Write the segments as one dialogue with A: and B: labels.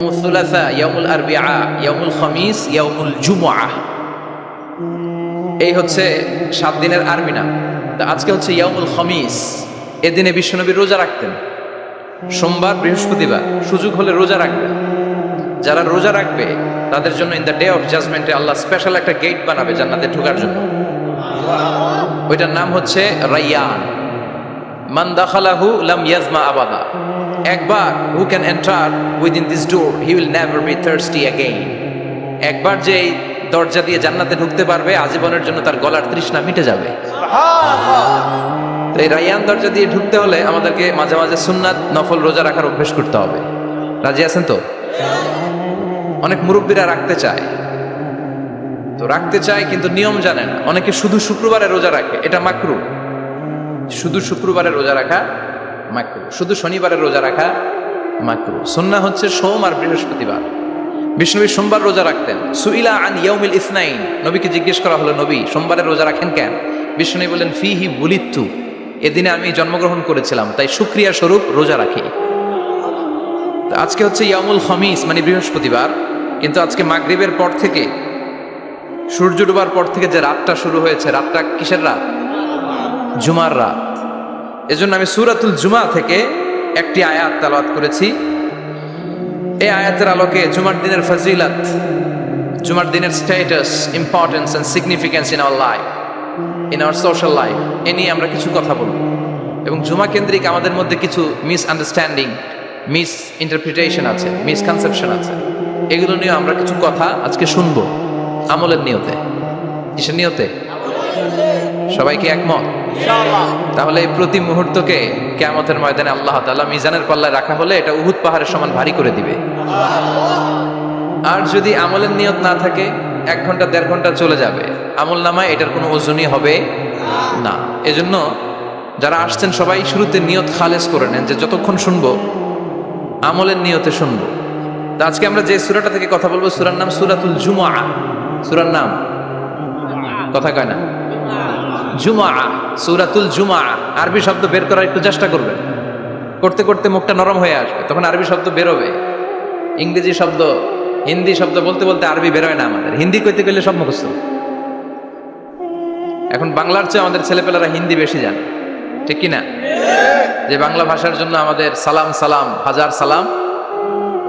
A: সুলাসা, ইয়াউমুল আরবিআ, ইয়াউমুল খামিস, ইয়াউমুল জুমআহ, এই হচ্ছে 7 দিনের আরবি নাম। তা আজকে হচ্ছে ইয়াউমুল খামিস। এদিনে বিশ্বনবী রোজা রাখতেন, সোমবার বৃহস্পতিবার সুযোগ হলে রোজা রাখবেন। যারা রোজা রাখবে তাদের জন্য ইন দ্য ডে অফ জাজমেন্টে আল্লাহ স্পেশাল একটা গেট বানাবে জান্নাতে ঢোকার জন্য। ওইটার নাম হচ্ছে রাইয়ান। মান দাখালাহু লাম ইয়াজমা আবাদা। একবার who can enter within this door he will never be thirsty again. একবার যে এই দরজা দিয়ে জান্নাতে ঢুকতে পারবে আজীবনের জন্য তার গলার তৃষ্ণা মিটে যাবে। তো এই রাইয়ান দরজা দিয়ে ঢুকতে হলে আমাদেরকে মাঝে মাঝে সুন্নাত নফল রোজা রাখার অভ্যেস করতে হবে। রাজি আছেন তো? অনেক মুরব্বীরা রাখতে চায়, তো রাখতে চায় কিন্তু নিয়ম জানে না। অনেকে শুধু শুক্রবারে রোজা রাখে, এটা মাকরু। শুধু শুক্রবারে রোজা রাখা মাকরু, শুধু শনিবারে রোজা রাখা মাকরু। সুন্নাহ হচ্ছে সোম আর বৃহস্পতিবার। বিষ্ণু সোমবার রোজা রাখতেন। সুইলা আন ইয়াউমিল ইসনাইন, নবীকে জিজ্ঞেস করা হলো, নবী সোমবারে রোজা রাখেন কেন? বিষ্ণু বলেন, ফিহি বুলিত্তু, এদিনে আমি জন্মগ্রহণ করেছিলাম, তাই শুকরিয়া স্বরূপ রোজা রাখি। আজকে হচ্ছে ইয়াউমুল খামিস মানে বৃহস্পতিবার, কিন্তু আজকে মাগরিবের পর থেকে সূর্য ডোবার পর থেকে যে রাতটা শুরু হয়েছে, রাতটা কিসের রাত? জুমার রাত। এজন্য আমি সূরাতুল জুমা থেকে একটি আয়াত তেলাওয়াত করেছি। এই আয়াতের আলোকে জুমার দিনের ফজিলত, জুমার দিনের status, importance and significance in our life, in our social life, এ নিয়ে আমরা কিছু কথা বলব। এবং জুমা কেন্দ্রিক আমাদের মধ্যে কিছু মিসআন্ডারস্ট্যান্ডিং, মিস ইন্টারপ্রিটেশন আছে, মিসকনসেপশন আছে। এগুলো নিয়ে আমরা কিছু কথা আজকে শুনবো আমলের নিয়তে। কিসের নিয়তে? সবাইকে একমত? তাহলে এই প্রতি মুহূর্তকে কিয়ামতের ময়দানে আল্লাহ তাআলা মিজানের পাল্লায় রাখা হলে এটা উহুদ পাহাড়ের সমান ভারী করে দিবে। আর যদি আমলের নিয়ত না থাকে 1 ঘন্টা 1.5 ঘন্টা চলে যাবে, আমল নামায় এটার কোনো ওজনই হবে না। এজন্য যারা আসছেন সবাই শুরুতে নিয়ত খালেস করে নেন যে যতক্ষণ শুনবো আমলের নিয়তে শুনবো। তো আজকে আমরা যে সূরাটা থেকে কথা বলবো, সূরার নাম সূরাতুল জুমআহ। সূরার নাম কথা কয় না, জুমআহ, সূরাতুল জুমআহ। আরবি শব্দ বের করার একটু চেষ্টা করবেন, করতে করতে মুখটা নরম হয়ে আসবে, তখন আরবি শব্দ বেরোবে। ইংরেজি শব্দ, হিন্দি শব্দ বলতে বলতে আরবি বেরোয় না আমাদের। হিন্দি কইতে গেলে সব মুখস্থ। এখন বাংলার চেয়ে আমাদের ছেলেপেলারা হিন্দি বেশি জানে, ঠিক কি না? যে বাংলা ভাষার জন্য আমাদের সালাম সালাম হাজার সালাম,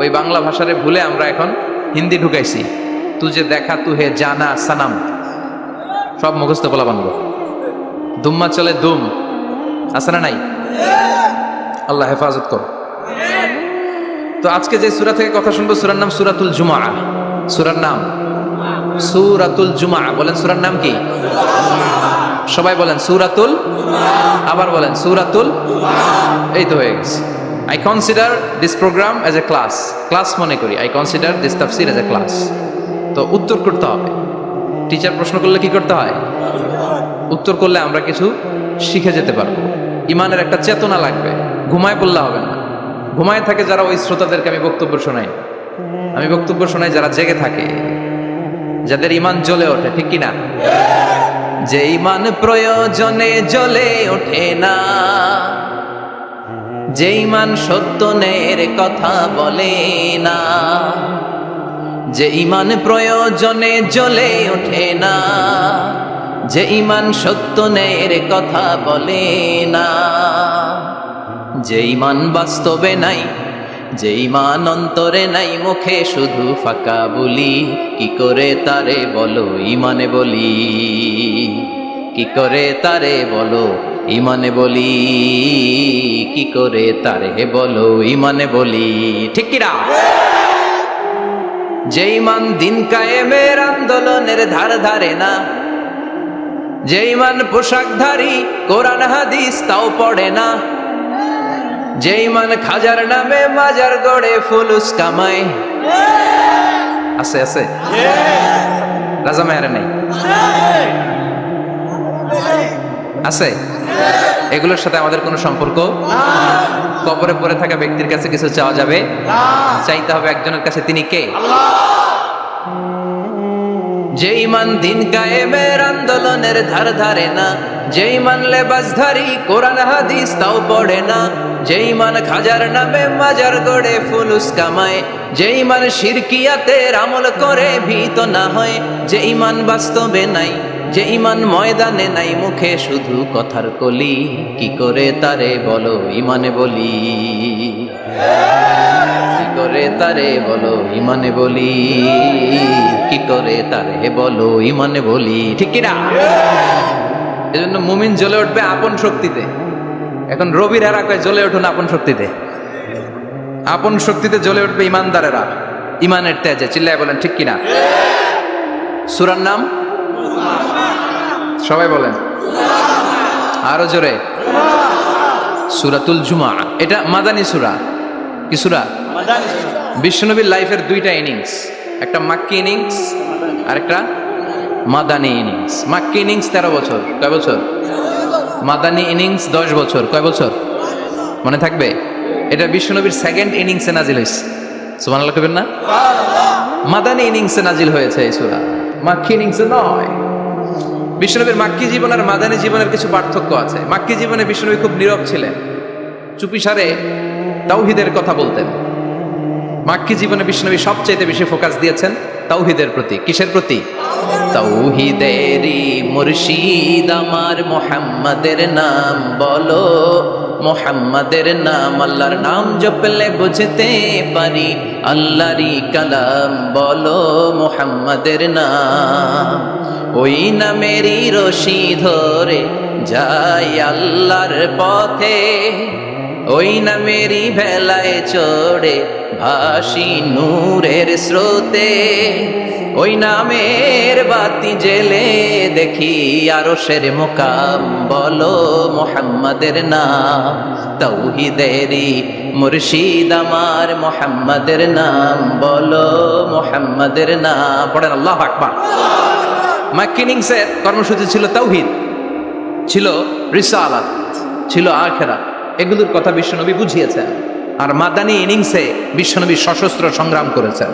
A: ওই বাংলা ভাষারে ভুলে আমরা এখন হিন্দি ঢুকাইছি। তুজে দেখা তুহে জানা সানাম, সব মুখস্থ বলা বানব। দুম্মা চলে দুম, আছে না নাই? আল্লাহ হেফাজত কর। তো আজকে যে সূরা থেকে কথা শুনবো, সূরার নাম সূরাতুল জুমআহ। সূরার নাম সূরাতুল জুমআহ। বলেন সূরার নাম কি? সবাই বলেন সূরাতুল, আবার বলেন সূরাতুল। এই তো হয়ে গেছে। I consider this program as a class. Class মনে করি। I consider this tafsir as a class. তো উত্তর করতে হবে। টিচার প্রশ্ন করলে কি করতে হয়? উত্তর করলে আমরা কিছু শিখে যেতে পারবো। ইমানের একটা চেতনা লাগবে, ঘুমায় পড়লে হবে না। ঘুমায় থাকে যারা, ওই শ্রোতাদেরকে আমি বক্তব্য শোনাই। আমি বক্তব্য শোনাই যারা জেগে থাকে, যাদের ইমান জ্বলে ওঠে, ঠিক কি না? যে ইমান প্রয়োজনে জ্বলে ওঠে না, যে ইমান সত্যনের কথা বলে না, যে ইমান প্রয়োজনে জ্বলে ওঠে না, যে ইমান সত্যনের কথা বলে না, যে ইমান বাস্তবে নাই, যে ইমান অন্তরে নাই, মুখে শুধু ফাঁকা বলি, কি করে তারে বলো ইমানে বলি, কি করে তারে বলো ইমানে বলি, কি করে তারে বলো ইমানে বলি, ঠিক কিনা? যে ইমান দিন কায়েমের আন্দোলনের ধার ধারে না, যে ইমান পোশাকধারী কোরআন হাদিস তাও পড়ে না, যে ইমান খাজার নামে মাজার গড়ে ফুলুস কামায়। আছে আছে? রাজা মেয়ারে নাই? আছে? এগুলোর সাথে আমাদের কোনো সম্পর্ক? কবরে পড়ে থাকা ব্যক্তির কাছে কিছু চাওয়া যাবে? চাইতে হবে একজনের কাছে, তিনি কে? যে ইমান দিন কায়েমের আন্দোলনের ধার ধারে না, যে ইমান লেবাসধারী কোরআন হাদিস তাও পড়ে না, যে ইমান খাজার নামে মাজার গড়ে ফুলুস কামায়, যে ইমান শিরকিয়াতের আমল করে ভীত না হয়, যে ইমান বাস্তবে নাই, যে ইমান ময়দানে নাই, মুখে শুধু কথার কলি, কি করে তারে বলো ইমানে বলি, কি করে তারে বলো ইমানে বলি, কি করে তারে বলো ইমানে বলি, ঠিক কিনা? এজন্য মুমিন জ্বলে উঠবে আপন শক্তিতে। এখন রবির এরা কয় জ্বলে উঠুন আপন শক্তিতে। আপন শক্তিতে জ্বলে উঠবে ইমানদারেরা ইমানের তেজে। চিল্লায় বলেন ঠিক কিনা? সূরার নাম সবাই বলেন আরো জোরে, সূরাতুল জুমআ। এটা মাদানী সূরা। কি সূরা? বিশ্বনবীর লাইফের দুইটা ইনিংস, একটা মাক্কি ইনিংস আর একটা মাদানী ইনিংস। মাক্কি ইনিংস 13 বছর, কয় বছর? মাদানী ইনিংস 10 বছর, কয় বছর? মনে থাকবে? এটা বিশ্বনবীর সেকেন্ড ইনিংসে নাজিল হয়েছে। সুবহানাল্লাহ কইবেন না? মাদানী ইনিংসে নাজিল হয়েছে এই সূরা, মাক্কি ইনিংসে নয়। বিশ্বনবীর মাক্কি জীবন আর মাদানী জীবনের কিছু পার্থক্য আছে। মাক্কি জীবনে বিশ্বনবী খুব নীরব ছিলেন, চুপিসারে তাওহীদের কথা বলতেন। মাক্কি জীবনে বিশ্বনবী সবচেয়ে বেশি ফোকাস দিয়েছেন তাওহীদের প্রতি। কিসের প্রতি? তাওহীদেরই মুর্শিদ আমার মুহাম্মাদের নাম বলো, মুহাম্মাদের নাম, আল্লাহর নাম জপলে বুঝতে পারি, আল্লাহরই কালাম বলো মুহাম্মাদের নাম। ওই নামেরই রশি ধরে যাই আল্লাহর পথে, ওই নামেরই ভেলায় চড়ে ভাসি নূরের স্রোতে, ওই নামের বাতি জেলে দেখি আরশের মুকাম বলো মুহাম্মাদের নাম। তাওহীদেরই মুর্শিদ আমার মুহাম্মাদের নাম বলো মুহাম্মাদের নাম। পড়েন আল্লাহু আকবার। মাক্কি ইনিংসের কর্মসূচি ছিল তাওহীদ, ছিল রিসালাত, ছিল আখিরাত, এগুলোর কথা বিশ্বনবী বুঝিয়েছেন। আর মাদানী ইনিংসে বিশ্বনবী সশস্ত্র সংগ্রাম করেছেন।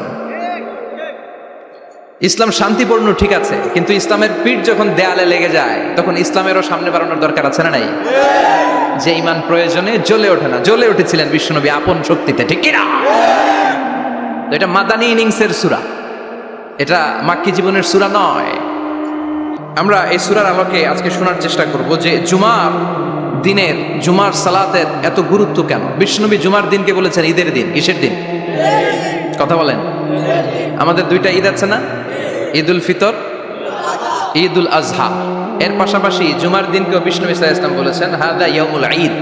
A: ইসলাম শান্তিপূর্ণ ঠিক আছে, কিন্তু ইসলামের পিঠ যখন দেয়ালে লেগে যায় তখন ইসলামেরও সামনে বাড়ানোর দরকার আছে না নাই? যে ইমান প্রয়োজনে জ্বলে ওঠে না, জ্বলে উঠেছিলেন বিশ্বনবী আপন শক্তিতে, ঠিক কিনা? এটা মাদানী ইনিংসের সূরা, এটা মাক্কি জীবনের সূরা নয়। আমরা এই সূরার আলোকে আজকে শোনার চেষ্টা করব যে জুমার দিনের, জুমার সালাতের এত গুরুত্ব কেন। বিশ্বনবী জুমার দিনকে বলেছেন ঈদের দিন। কিসের দিন? কথা বলেন। আমাদের দুইটা ঈদ আছে না, ঈদুল ফিতর, ঈদুল আজহা। এর পাশাপাশি জুমার দিনকেও বিশ্বনবী সাল্লাল্লাহু আলাইহি ওয়াসাল্লাম বলেছেন হাদা ইয়াউমুল ঈদ,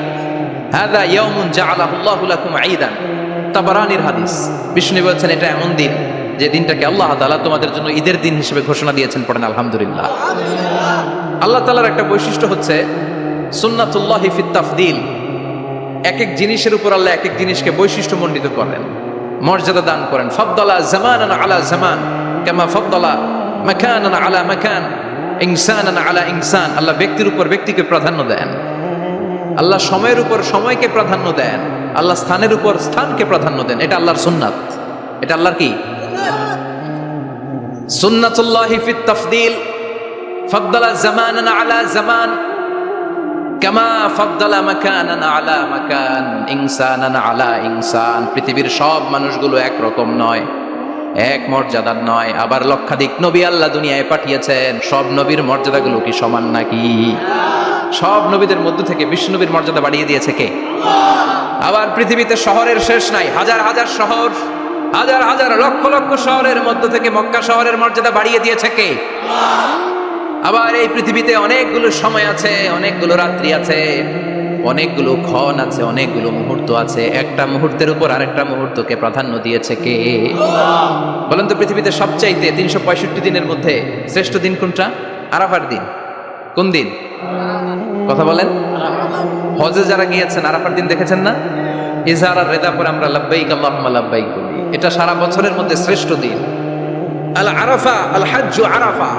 A: হাদা ইয়াউমুন জাআলাহুল্লাহু লাকুম ঈদান। তাবারানির হাদিস। বিশ্বনবী বলেছেন এটা এমন দিন যে দিনটাকে আল্লাহ তাআলা তোমাদের জন্য ঈদের দিন হিসেবে ঘোষণা দিয়েছেন। পড়েন আলহামদুলিল্লাহ। আল্লাহ তাআলার একটা বৈশিষ্ট্য হচ্ছে সুন্নাতুল্লাহি ফিত তাফদিল। এক এক জিনিসের উপর আল্লাহ এক এক জিনিসকে বৈশিষ্ট্যমণ্ডিত করেন, মর্যাদা দান করেন। ফাদ্দালা জামানান আলা জামান কামা ফাদ্দালা মাকানান আলা মাকান, ইনসানান আলা ইনসান। আল্লাহ ব্যক্তির উপর ব্যক্তিকে প্রাধান্য দেন, আল্লাহ সময়ের উপর সময়কে প্রাধান্য দেন, আল্লাহ স্থানের উপর স্থানকে প্রাধান্য দেন। এটা আল্লাহর সুন্নাত, এটা আল্লাহর কি? সুন্নাতুল্লাহি ফিত তাফদিল। ফাদ্দালা জামানান আলা জামান কামা ফাদ্দালা মাকানান আলা মাকান, ইনসানান আলা ইনসান। পৃথিবীর সব মানুষগুলো একরকম নয়, এক মর্যাদার নয়। আবার লক্ষাধিক নবী আল্লাহ দুনিয়ায় পাঠিয়েছেন, সব নবীর মর্যাদাগুলো কি সমান নাকি? সব নবীদের মধ্য থেকে বিশ্বনবীর মর্যাদা বাড়িয়ে দিয়েছে কে? আবার পৃথিবীতে শহরের শেষ নাই, হাজার হাজার শহর, হাজার হাজার লক্ষ লক্ষ শহরের মধ্য থেকে মক্কা শহরের মর্যাদা বাড়িয়ে দিয়েছে কে? আবার এই পৃথিবীতে অনেকগুলো সময় আছে, অনেকগুলো রাত্রি আছে, অনেকগুলো ক্ষণ আছে, অনেকগুলো মুহূর্ত আছে। একটা মুহূর্তের উপর আরেকটা মুহূর্তকে প্রাধান্য দিয়েছে কে? বলেন তো, পৃথিবীতে সবচাইতে 365 দিনের মধ্যে শ্রেষ্ঠ দিন কোনটা? আরাফার দিন। কোন দিন? কথা বলেন। হজে যারা গিয়েছেন আরাফার দিন দেখেছেন না? ইজহার আর রেদা পরে আমরা লাব্বাইক আল্লাহুম্মা লাব্বাইক বলি। এটা সারা বছরের মধ্যে শ্রেষ্ঠ দিন। আল আরাফা আল হাজ্জু আরাফা,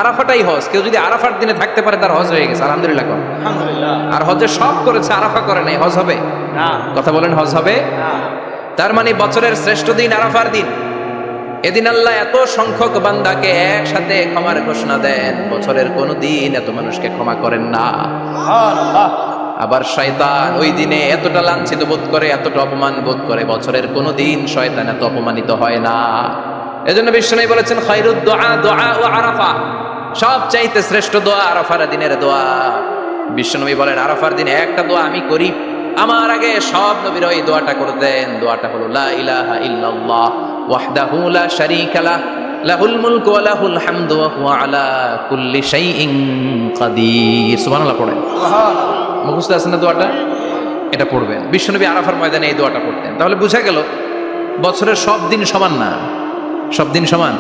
A: আরাফাটাই হজ। কেউ যদি আরাফার দিনে থাকতে পারে তার হজ হয়ে গেছে। আলহামদুলিল্লাহ। আলহামদুলিল্লাহ। আর হজে সব করেছে, আরাফা করে নাই, হজ হবে না। কথা বলেন, হজ হবে না। তার মানে বছরের শ্রেষ্ঠ দিন আরাফার দিন। এদিন আল্লাহ এত সংখ্যক বান্দাকে একসাথে ক্ষমার ঘোষণা দেন, বছরের কোন দিন এত মানুষকে ক্ষমা করেন না। আবার শয়তান ওই দিনে এতটা লাঞ্ছিত বোধ করে, এতটা অপমান বোধ করে, বছরের কোনো দিন শয়তান এত অপমানিত হয় না। এজন্য বিশ্বনবী বলেছেন খায়রুদ দুআ দুআ ও আরাফা, সবচাইতে শ্রেষ্ঠ দোয়া আরাফার দিনের দোয়া। বিশ্বনবী বলেন আরাফার দিনে একটা দোয়া আমি করি, আমার আগে সব নবীরা এই দোয়াটা করতেন। দোয়াটা হলো লা ইলাহা ইল্লাল্লাহ ওয়াহদাহু লা শারীকা লাহ লাহুল মুলকু ওয়া লাহুল হামদু ওয়া হুয়া আলা কুল্লি শাইইন কাদির। সুবহানাল্লাহ পড়েন। মুখস্থ আছে না দোয়াটা? এটা পড়বেন। বিশ্বনবী আরাফার ময়দানে এই দোয়াটা পড়তেন। তাহলে বোঝা গেল বছরের সব দিন সমান না। সব দিন সমান?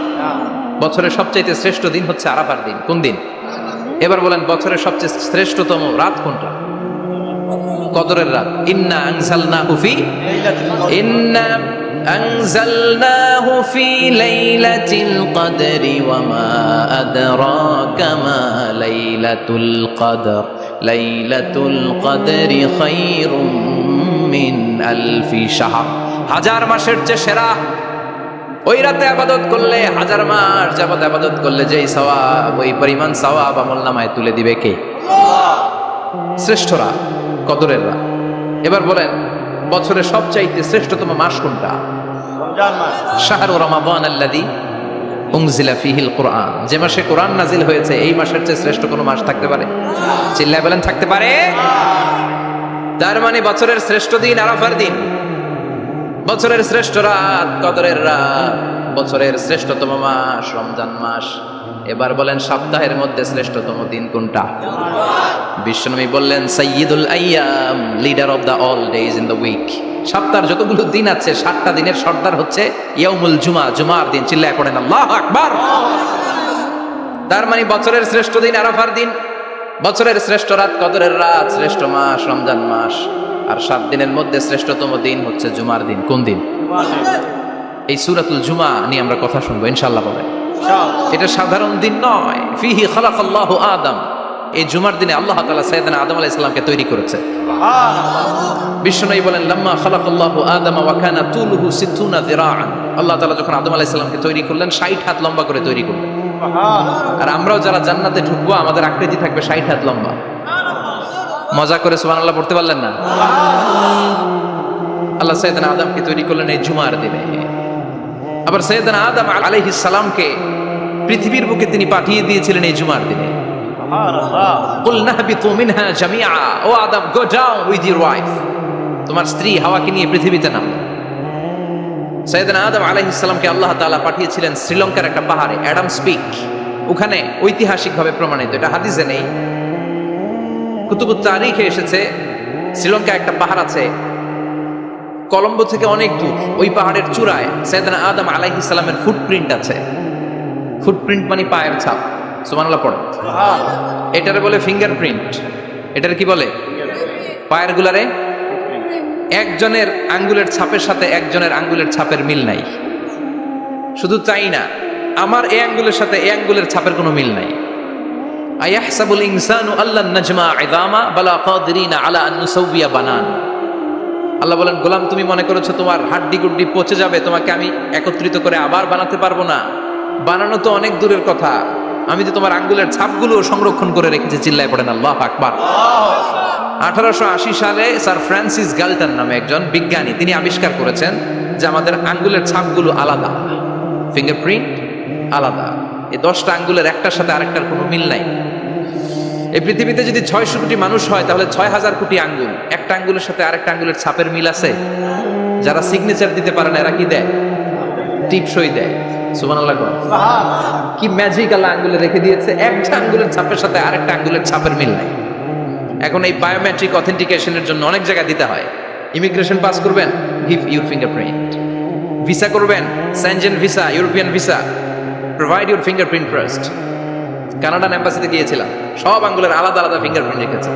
A: বছরের সবচাইতে শ্রেষ্ঠ দিন হচ্ছে আরাফার দিন। কোন দিন? এবার বলেন বছরের সবচেয়ে শ্রেষ্ঠতম রাত কোনটা? কদরের রাত। ইন্না আনজালনাহু ফি লাইলাতিল কদরি ওয়া মা আদরাকা মা লাইলাতুল কদর লাইলাতুল কদরি খায়রুম মিন আলফি শাহর। হাজার মাসের চেয়ে সেরা। ওই রাতে ইবাদত করলে হাজার মাস যাবত ইবাদত করলে যেই সওয়াব, ওই পরিমাণ সওয়াব আমলনামায় তুলে দিবে কে? আল্লাহ। শ্রেষ্ঠ রাত কদরের রাত। এবার বলেন বছরের সবচাইতে শ্রেষ্ঠতম মাস কোনটা? রমজান মাস। শাহরু রমাদান আল্লাযী উনজিলা ফীহিল কুরআন। যে মাসে কোরআন নাজিল হয়েছে এই মাসের চেয়ে শ্রেষ্ঠ কোনো মাস থাকতে পারে? চিল্লায় বলেন থাকতে পারে? তার মানে বছরের শ্রেষ্ঠ দিন আরাফার দিন, বছরের শ্রেষ্ঠ রাত কদরের রাত, বছরের শ্রেষ্ঠতম মাস রমজান মাস। এবার বলেন সপ্তাহের মধ্যে শ্রেষ্ঠতম দিন কোনটা? বিশ্বনবী বললেন সাইয়্যিদুল আইয়াম, leader of the all days in the week. সপ্তাহের যতগুলো দিন আছে 7টা দিনের সর্দার হচ্ছে ইয়াউমুল জুমা, জুমার দিন। চিল্লায় পড়েন আল্লাহু আকবার। তার মানে বছরের শ্রেষ্ঠ দিন আরাফার দিন, বছরের শ্রেষ্ঠ রাত কদরের রাত, শ্রেষ্ঠ মাস রমজান মাস, আর 7 দিনের মধ্যে শ্রেষ্ঠতম দিন হচ্ছে জুমার দিন। কোন দিন? এই সূরাতুল জুমা নিয়ে আমরা কথা শুনবো ইনশাআল্লাহ। বলেন এটা সাধারণ দিন নয়। ফিহি খালাকাল্লাহু আদম। এই জুমার দিনে আল্লাহ তাআলা সাইয়েদনা আদম আলাইহিস সালামকে তৈরি করেছে। বিশ্বনবী বলেন লাম্মা খালাকাল্লাহু আদম ওয়া কানা তুলুহু 60 যিরাআন। আল্লাহ তাআলা যখন আদম আলাইহিস সালামকে তৈরি করলেন 60 হাত লম্বা করে তৈরি করলেন। আর আমরাও যারা জান্নাতে ঢুকবো আমাদের আকৃতি থাকবে 60 হাত লম্বা। মজা করে সুবহানাল্লাহ পড়তে পারলেন না? আল্লাহ সাইয়েদনা আদমকে তৈরি করলেন এই জুমার দিনে। আবার সাইয়েদনা আদম আলাইহিস সালামকে পৃথিবীর বুকে তিনি পাঠিয়ে দিয়েছিলেন এই জুমার দিনে। সুবহানাল্লাহ। কুল নাহবিতু মিনহা জামিআ। O Adam, go down with your wife. তোমার স্ত্রী হাওয়াকে নিয়ে পৃথিবীতে নামো। সাইয়েদনা আদম আলাইহিস সালামকে আল্লাহ তাআলা পাঠিয়েছিলেন শ্রীলঙ্কার একটা পাহাড়ে, অ্যাডামস পিক। ওখানে ঐতিহাসিকভাবে প্রমাণিত, এটা হাদিসে নেই, কুতুবুত তারিখে এসেছে। শ্রীলঙ্কায় একটা পাহাড় আছে, কলম্বো থেকে অনেক দূর। ওই পাহাড়ের চূড়ায় সাইয়েদনা আদম আলাইহিস সালামের ফুটপ্রিন্ট আছে। ফুটপ্রিন্ট মানে পায়ের ছাপ। সুবহানাল্লাহ পড়ে। এটারে বলে ফিঙ্গারপ্রিন্ট। এটারে কি বলে? পায়ের গুলারে একজনের আঙ্গুলের ছাপের সাথে একজনের আঙ্গুলের ছাপের মিল নাই। শুধু তাই না, আমার এই আঙ্গুলের সাথে এই আঙ্গুলের ছাপের কোনো মিল নাই। আয়াহসাবুল ইনসানু আল্লান নাজমা ইযামা বালা কাদিরিনা আলা আন নুসাউবিয়া বানান। আল্লাহ বলেন গোলাম, তুমি মনে করেছো তোমার হাড্ডি গুড্ডি পচে যাবে, তোমাকে আমি একত্রিত করে আবার বানাতে পারবো না? বানানো তো অনেক দূরের কথা, আমি তো তোমার আঙ্গুলের ছাপগুলো সংরক্ষণ করে রেখেছি। চিল্লায় পড়েন আল্লাহু আকবার। 1880 সালে স্যার ফ্রান্সিস গাল্টন নামে একজন বিজ্ঞানী, তিনি আবিষ্কার করেছেন যে আমাদের আঙ্গুলের ছাপগুলো আলাদা, ফিঙ্গারপ্রিন্ট আলাদা। এই 10টা আঙ্গুলের একটার সাথে আরেকটার কোনো মিল নাই। এই পৃথিবীতে যদি 600 কোটি মানুষ হয় তাহলে 6000 কোটি আঙ্গুল, একটা আঙ্গুলের সাথে আরেকটা আঙ্গুলের ছাপের মিল আছে? যারা সিগনেচার দিতে পারে না এরা কি দেয়? টিপসই দেয়। সুবহানাল্লাহ। কি ম্যাজিক আল্লাহ আঙ্গুলে রেখে দিয়েছে, একটা আঙ্গুলের ছাপের সাথে আরেকটা আঙ্গুলের ছাপের মিল নাই। এখন এই বায়োমেট্রিক অথেন্টিকেশনের জন্য অনেক জায়গায় দিতে হয়। ইমিগ্রেশন পাস করবেন, গিভ ইউর ফিঙ্গারপ্রিন্ট। ভিসা করবেন, Schengen visa, European visa, provide your fingerprint first. Canadian এম্বাসিতে গিয়েছিলাম, সব আঙ্গুলের আলাদা আলাদা ফিঙ্গারপ্রিন্ট রেখেছে।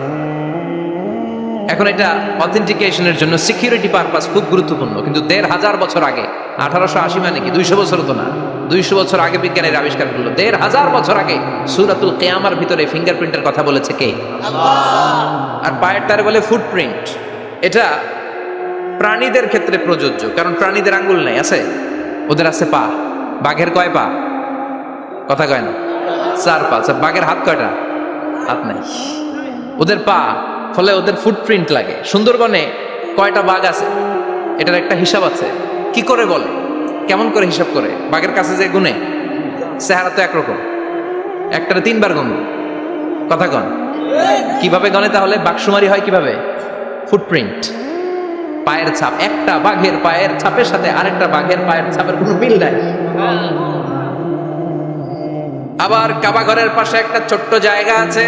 A: এখন এটা অথেন্টিকেশনের জন্য সিকিউরিটি পারপাস খুব গুরুত্বপূর্ণ। কিন্তু 1500 বছর আগে, 1880 মানে কি 200 বছর তো না, 200 বছর আগে বিজ্ঞানীরা আবিষ্কার করলো। 1500 বছর আগে সূরাতুল কিয়ামার ভিতরে ফিঙ্গারপ্রিন্টের কথা বলেছে কে? আল্লাহ। আর পায়ের তারে বলে ফুটপ্রিন্ট। এটা প্রাণীদের ক্ষেত্রে প্রযোজ্য, কারণ প্রাণীদের আঙ্গুল নাই, আছে? ওদের আছে পা। বাঘের কয় পা? কথা কয় না, 4 পা। বাঘের হাত কয়টা? হাত নাই। ওদের পা ফলে ওদের ফুটপ্রিন্ট লাগে। সুন্দরবনে কয়টা বাঘ আছে এটার একটা হিসাব আছে। কি করে বলে, কেমন করে হিসাব করে? বাঘের কাছে যে গুনে, চেহারা তো একরকম, একটারে 3 বার গুনবে। কথা কন, কিভাবে গনে তাহলে? বাঘসুমারি হয় কিভাবে? ফুটপ্রিন্ট, পায়ের ছাপ। একটা বাঘের পায়ের ছাপের সাথে আরেকটা বাঘের পায়ের ছাপের কোনো মিল নাই। আবার কাবা ঘরের পাশে একটা ছোট্ট জায়গা আছে,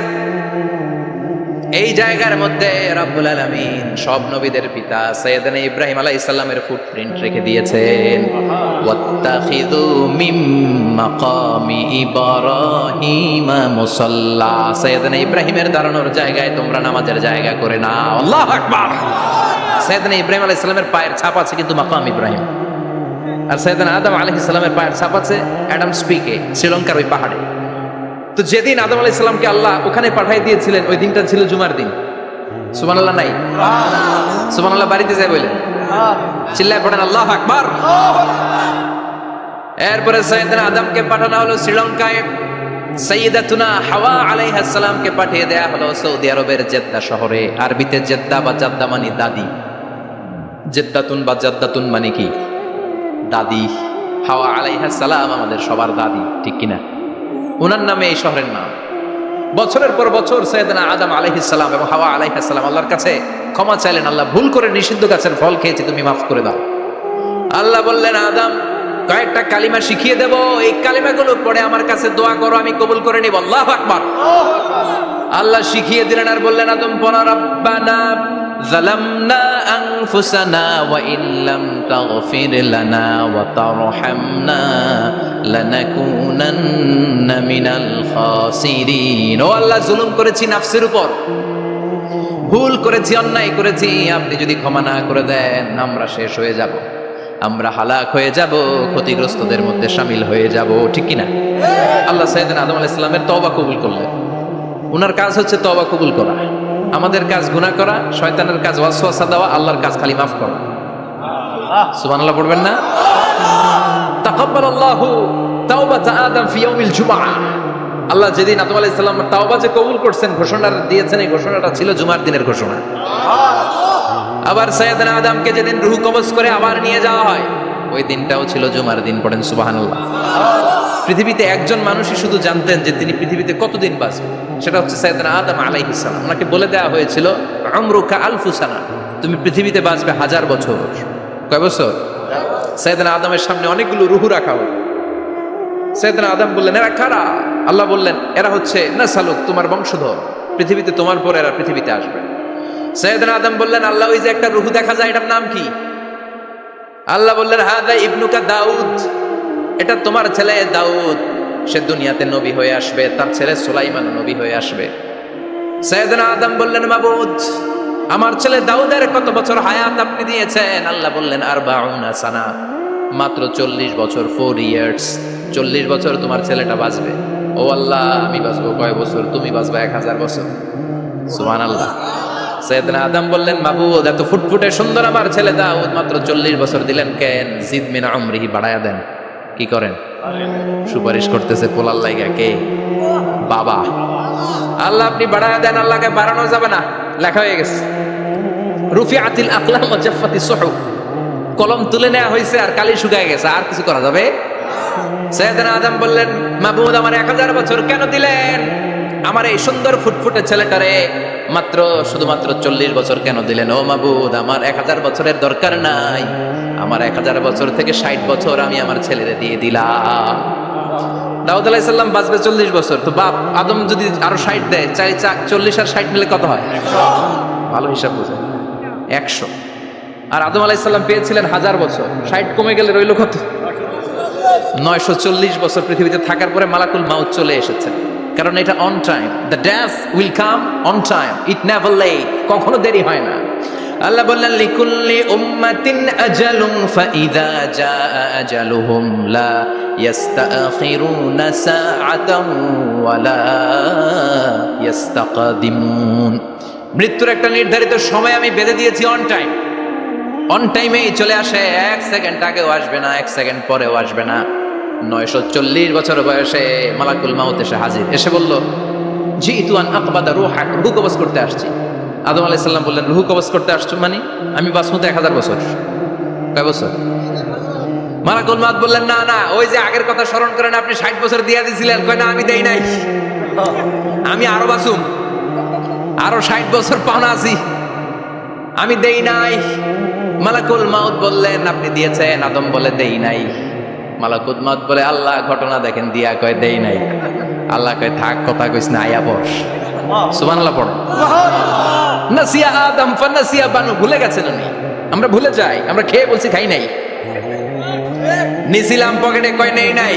A: এই জায়গার মধ্যে রব্বুল আলামিন সব নবীদের পিতা সাইয়েদনা ইব্রাহিম আলাইহিস সালামের ফুটপ্রিন্ট রেখে দিয়েছেন। ওয়াত্তাখিযু মিম মাকামি ইব্রাহিম মুসাল্লা, সাইয়েদনা ইব্রাহিমের দাঁড়ানোর জায়গায় তোমরা নামাজের জায়গা করে নাও। আল্লাহু আকবার। সাইয়েদনা ইব্রাহিম আলাইহিস সালামের পায়ের ছাপ আছে কিন্তু মাকাম ইব্রাহিম, আর সাইয়েদনা আদম আলাইহিস সালামের পায়ের ছাপ আছে অ্যাডামস পিকে, শ্রীলঙ্কার ওই পাহাড়ে। তো যেদিন আদম আলাইহিস সালামকে আল্লাহ ওখানে পাঠিয়ে দিয়েছিলেন ওই দিনটা ছিল জুমার দিন। সুবহানাল্লাহ নাই? সুবহানাল্লাহ বাড়িতে যায় বলে চিল্লায় পড়েন আল্লাহু আকবার। এরপরে সাইয়েদনা আদমকে পাঠানো হলো শ্রীলঙ্কায়, সাইয়্যিদাতুনা হাওয়া আলাইহাস সালামকে পাঠিয়ে দেয়া হলো সৌদি আরবের জেদ্দা শহরে। আরবিতে জেদ্দা বা জাদ্দা মানে দাদি, জেদ্দাতুন বা জাদ্দাতুন মানে কি? দাদি। হাওয়া আলাইহাস সালাম আমাদের সবার দাদি, ঠিক কিনা? ওনার নামে এই শহরের নাম। বছরের পর বছর সাইয়েদনা আদম আলাইহিস সালাম এবং হাওয়া আলাইহিস সালাম আল্লাহর কাছে ক্ষমা চাইলেন, আল্লাহ ভুল করে নিষিদ্ধ গাছের ফল খেয়েছি, তুমি মাফ করে দাও। আল্লাহ বললেন, আদম কয়েকটা কালিমা শিখিয়ে দেব, এই কালিমাগুলো পড়ে আমার কাছে দোয়া করো, আমি কবুল করে নিব। আল্লাহু আকবার। আল্লাহ শিখিয়ে দিলেন আর বললেন, আদম পড়ো, রব্বানা যালামনা আনফুসানা ওয়া ইল্লাম তাগফির লানা ওয়া তারহামনা লানাকুনান্না মিনাল খাসিরিন। ও আল্লাহ, জুলুম করেছি নাফসের উপর, ভুল করেছি, অন্যায় করেছি, আপনি যদি ক্ষমা না করে দেন আমরা শেষ হয়ে যাব, আমরা হালাক হয়ে যাব, ক্ষতিগ্রস্তদের মধ্যে শামিল হয়ে যাব, ঠিক কিনা? আল্লাহ সাইয়েদনা আদম আলাইহিস সালামের তওবা কবুল করলেন। ওনার কাজ হচ্ছে তওবা কবুল করা, আমাদের কাজ গুনাহ করা, শয়তানের কাজ ওয়াসওয়াসা দেওয়া, আল্লাহর কাজ খালি মাফ করা। সুবহানাল্লাহ পড়বেন না? তাকাব্বালাল্লাহু তাওবাতা আদম ফি ইয়াউমিল জুমআহ। আল্লাহ যেদিন আদম আলাইহিস সালামের তওবা যে কবুল করছেন, ঘোষণা দিয়েছেন, এই ঘোষণাটা ছিল জুমার দিনের ঘোষণা। আবার সাইয়েদনা আদমকে যেদিন রূহ কবজ করে আবার নিয়ে যাওয়া হয়, ওই দিনটাও ছিল জুমার দিন। পড়েন সুবহানাল্লাহ। পৃথিবীতে একজন মানুষই শুধু জানতেন যে তিনি পৃথিবীতে কতদিন বাঁচবেন, সেটা হচ্ছে সাইয়েদনা আদম আলাইহিস সালাম। ওনাকে বলে দেওয়া হয়েছিল, উমরুকা আলফু সানা, তুমি পৃথিবীতে বাঁচবে 1000 বছর। কয় বছর? সাইয়েদনা আদমের সামনে অনেকগুলো রূহ রাখা হলো। সাইয়েদনা আদম বললেন, এরা কারা? আল্লাহ বললেন, এরা হচ্ছে নাসালুক, তোমার বংশধর, পৃথিবীতে তোমার পরে এরা পৃথিবীতে আসবে। সাইয়েদনা আদম বললেন, আল্লাহ ওই যে একটা রূহ দেখা যায়, এটার নাম কি? আল্লাহ বললেন, হাদা ইবনুকা দাউদ, এটা তোমার ছেলে দাউদ, সে দুনিয়াতে নবী হয়ে আসবে, তার ছেলে সুলাইমান নবী হয়ে আসবে। সাইয়েদনা আদম বললেন, মাবুদ আমার ছেলে দাউদের কত বছর হায়াত আপনি দিয়েছেন? আল্লাহ বললেন, 40 সানা, মাত্র 40 বছর, 4 ইয়ার্স, 40 বছর তোমার ছেলেটা বাঁচবে। ও আল্লাহ, আমি বাঁচবো কয় বছর? তুমি বাঁচবা 1000 বছর। সুবহানাল্লাহ। সাইয়েদনা আদম বললেন, মাবুদ এত ফুটফুটে সুন্দর আমার ছেলে দাউদ, মাত্র 40 বছর দিলেন কেন? জিদ মিন উমরিহি, বাড়ায়া দেন। কি করেন? সুপারিশ করতেছে পোলার লাইগা। কে? বাবা। আল্লাহ আপনি বাড়ায়া দেন। আল্লাহকে বাড়ানো যাবে না, লেখা হয়ে গেছে। রুফিআতিল আকলাম ওয়া জাফফাতিস সুহুফ, কলম তুলে নেওয়া হয়েছে আর কালি শুকায় গেছে, আর কিছু করা যাবে? সাইয়েদনা আদম বললেন, মাবুদ আমার 1000 বছর কেন দিলেন? আমার এই সুন্দর ফুটফুটে ছেলেটারে মাত্র শুধুমাত্র 40 বছর কেন দিলেন? ও মাবুদ, আমার 1000 বছরের দরকার নাই, আমার 1000 বছর থেকে 60 বছর আমি আমার ছেলেরে দিয়ে দিলাম। দাউদ আলাইহিস সালাম বাঁচবে 40 বছর, তো বাপ আদম যদি আরো 60 দেয়, 40 আর 60 মিলে কত হয়? ভালো হিসাব বুঝেন, 100। আর আদম আলাইহিস সালাম পেয়েছিলেন 1000 বছর, 60 কমে গেলে রইল কত? 940 বছর পৃথিবীতে থাকার পরে মালাকুল মাউত চলে এসেছেন। কারণ এটা on time, the death will come on time, it never late, কখনো দেরি হয় না। আল্লাহ বললেন, লিকুল্লি উম্মাতিন আজালুন ফাইযা জাআ আজালুহুম লা ইস্তাখিরুনা সাআতান ওয়া লা ইস্তাকদিমুন। মৃত্যুর একটা নির্ধারিত সময় আমি বেঁধে দিয়েছি, অন টাইম, অন টাইমেই চলে আসে, 1 সেকেন্ড আগেও আসবে না, 1 সেকেন্ড পরেও আসবে না। 940 বছর বয়সে মালাকুল মাউত এসে হাজির, এসে বলল, জিতু আন আকবাদা রূহাক, রূহ কবজ করতে আসছি। আদম আলাইহিস সালাম বললেন, রুহু কবজ করতে আসছো মানে? আমি বাঁচবো তো 1000 বছর। কয় বছর? মালাকুল মউত বললেন, না না, ওই যে আগের কথা স্মরণ করেন, আপনি 60 বছর দিয়া দিয়েছিলেন। কয় না, আমি দেই নাই, আমি আরো বাঁচুম, আরো 60 বছর পাওনা আছি, আমি দেই নাই। মালাকুল মউত বললেন, আপনি দিয়েছেন। আদম বলে, দেই নাই। মালাকুল মউত বলে, আল্লাহ ঘটনা দেখেন, দিয়া কয় দেই নাই। আল্লাহ কয়, থাক, কথা কইস না, আয়া বস। সুবহানাল্লাহ পড়ো। নাসিয়া আদম ফানাসিয়া বানু, ভুলে গেছেন উনি। আমরা ভুলে যাই, আমরা খেয়ে বলছি খাই নাই, নিছিলাম পকেটে, কয় নেই নাই।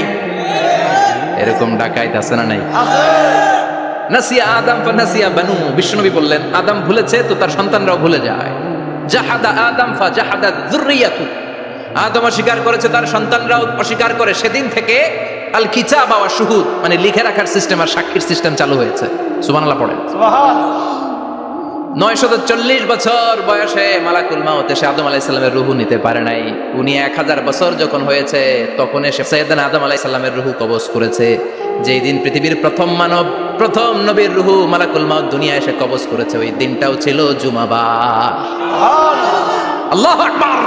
A: এরকম ডাকাইত আছে না নাই? নাসিয়া আদম ফানাসিয়া বানু, বিশ্বনবী বললেন, আদম ভুলেছে তো তার সন্তানরাও ভুলে যায়। জাহাদা আদম ফাজাহাদাত যুররিয়াতু, আদম অস্বীকার করেছে, তার সন্তানরাও অস্বীকার করে। সেদিন থেকে আল কিতাব ওয়া শুহুদ, মানে লিখে রাখার সিস্টেম আর সাক্ষীর সিস্টেম চালু হয়েছে। সুবহানাল্লাহ পড়েন। সুবহানাল্লাহ। 940 বছর বয়সে মালাকুল মউত এসে আদম আলাইহিস সালামের রূহ নিতে পারে নাই। উনি 1000 বছর যখন হয়েছে তখন এসে সাইয়েদনা আদম আলাইহিস সালামের রূহ কবজ করেছে। যেই দিন পৃথিবীর প্রথম মানব, প্রথম নবীর রূহ মালাকুল মউত দুনিয়ায় এসে কবজ করেছে, ওই দিনটাও ছিল জুমাবার। সুবহানাল্লাহ, আল্লাহু আকবার।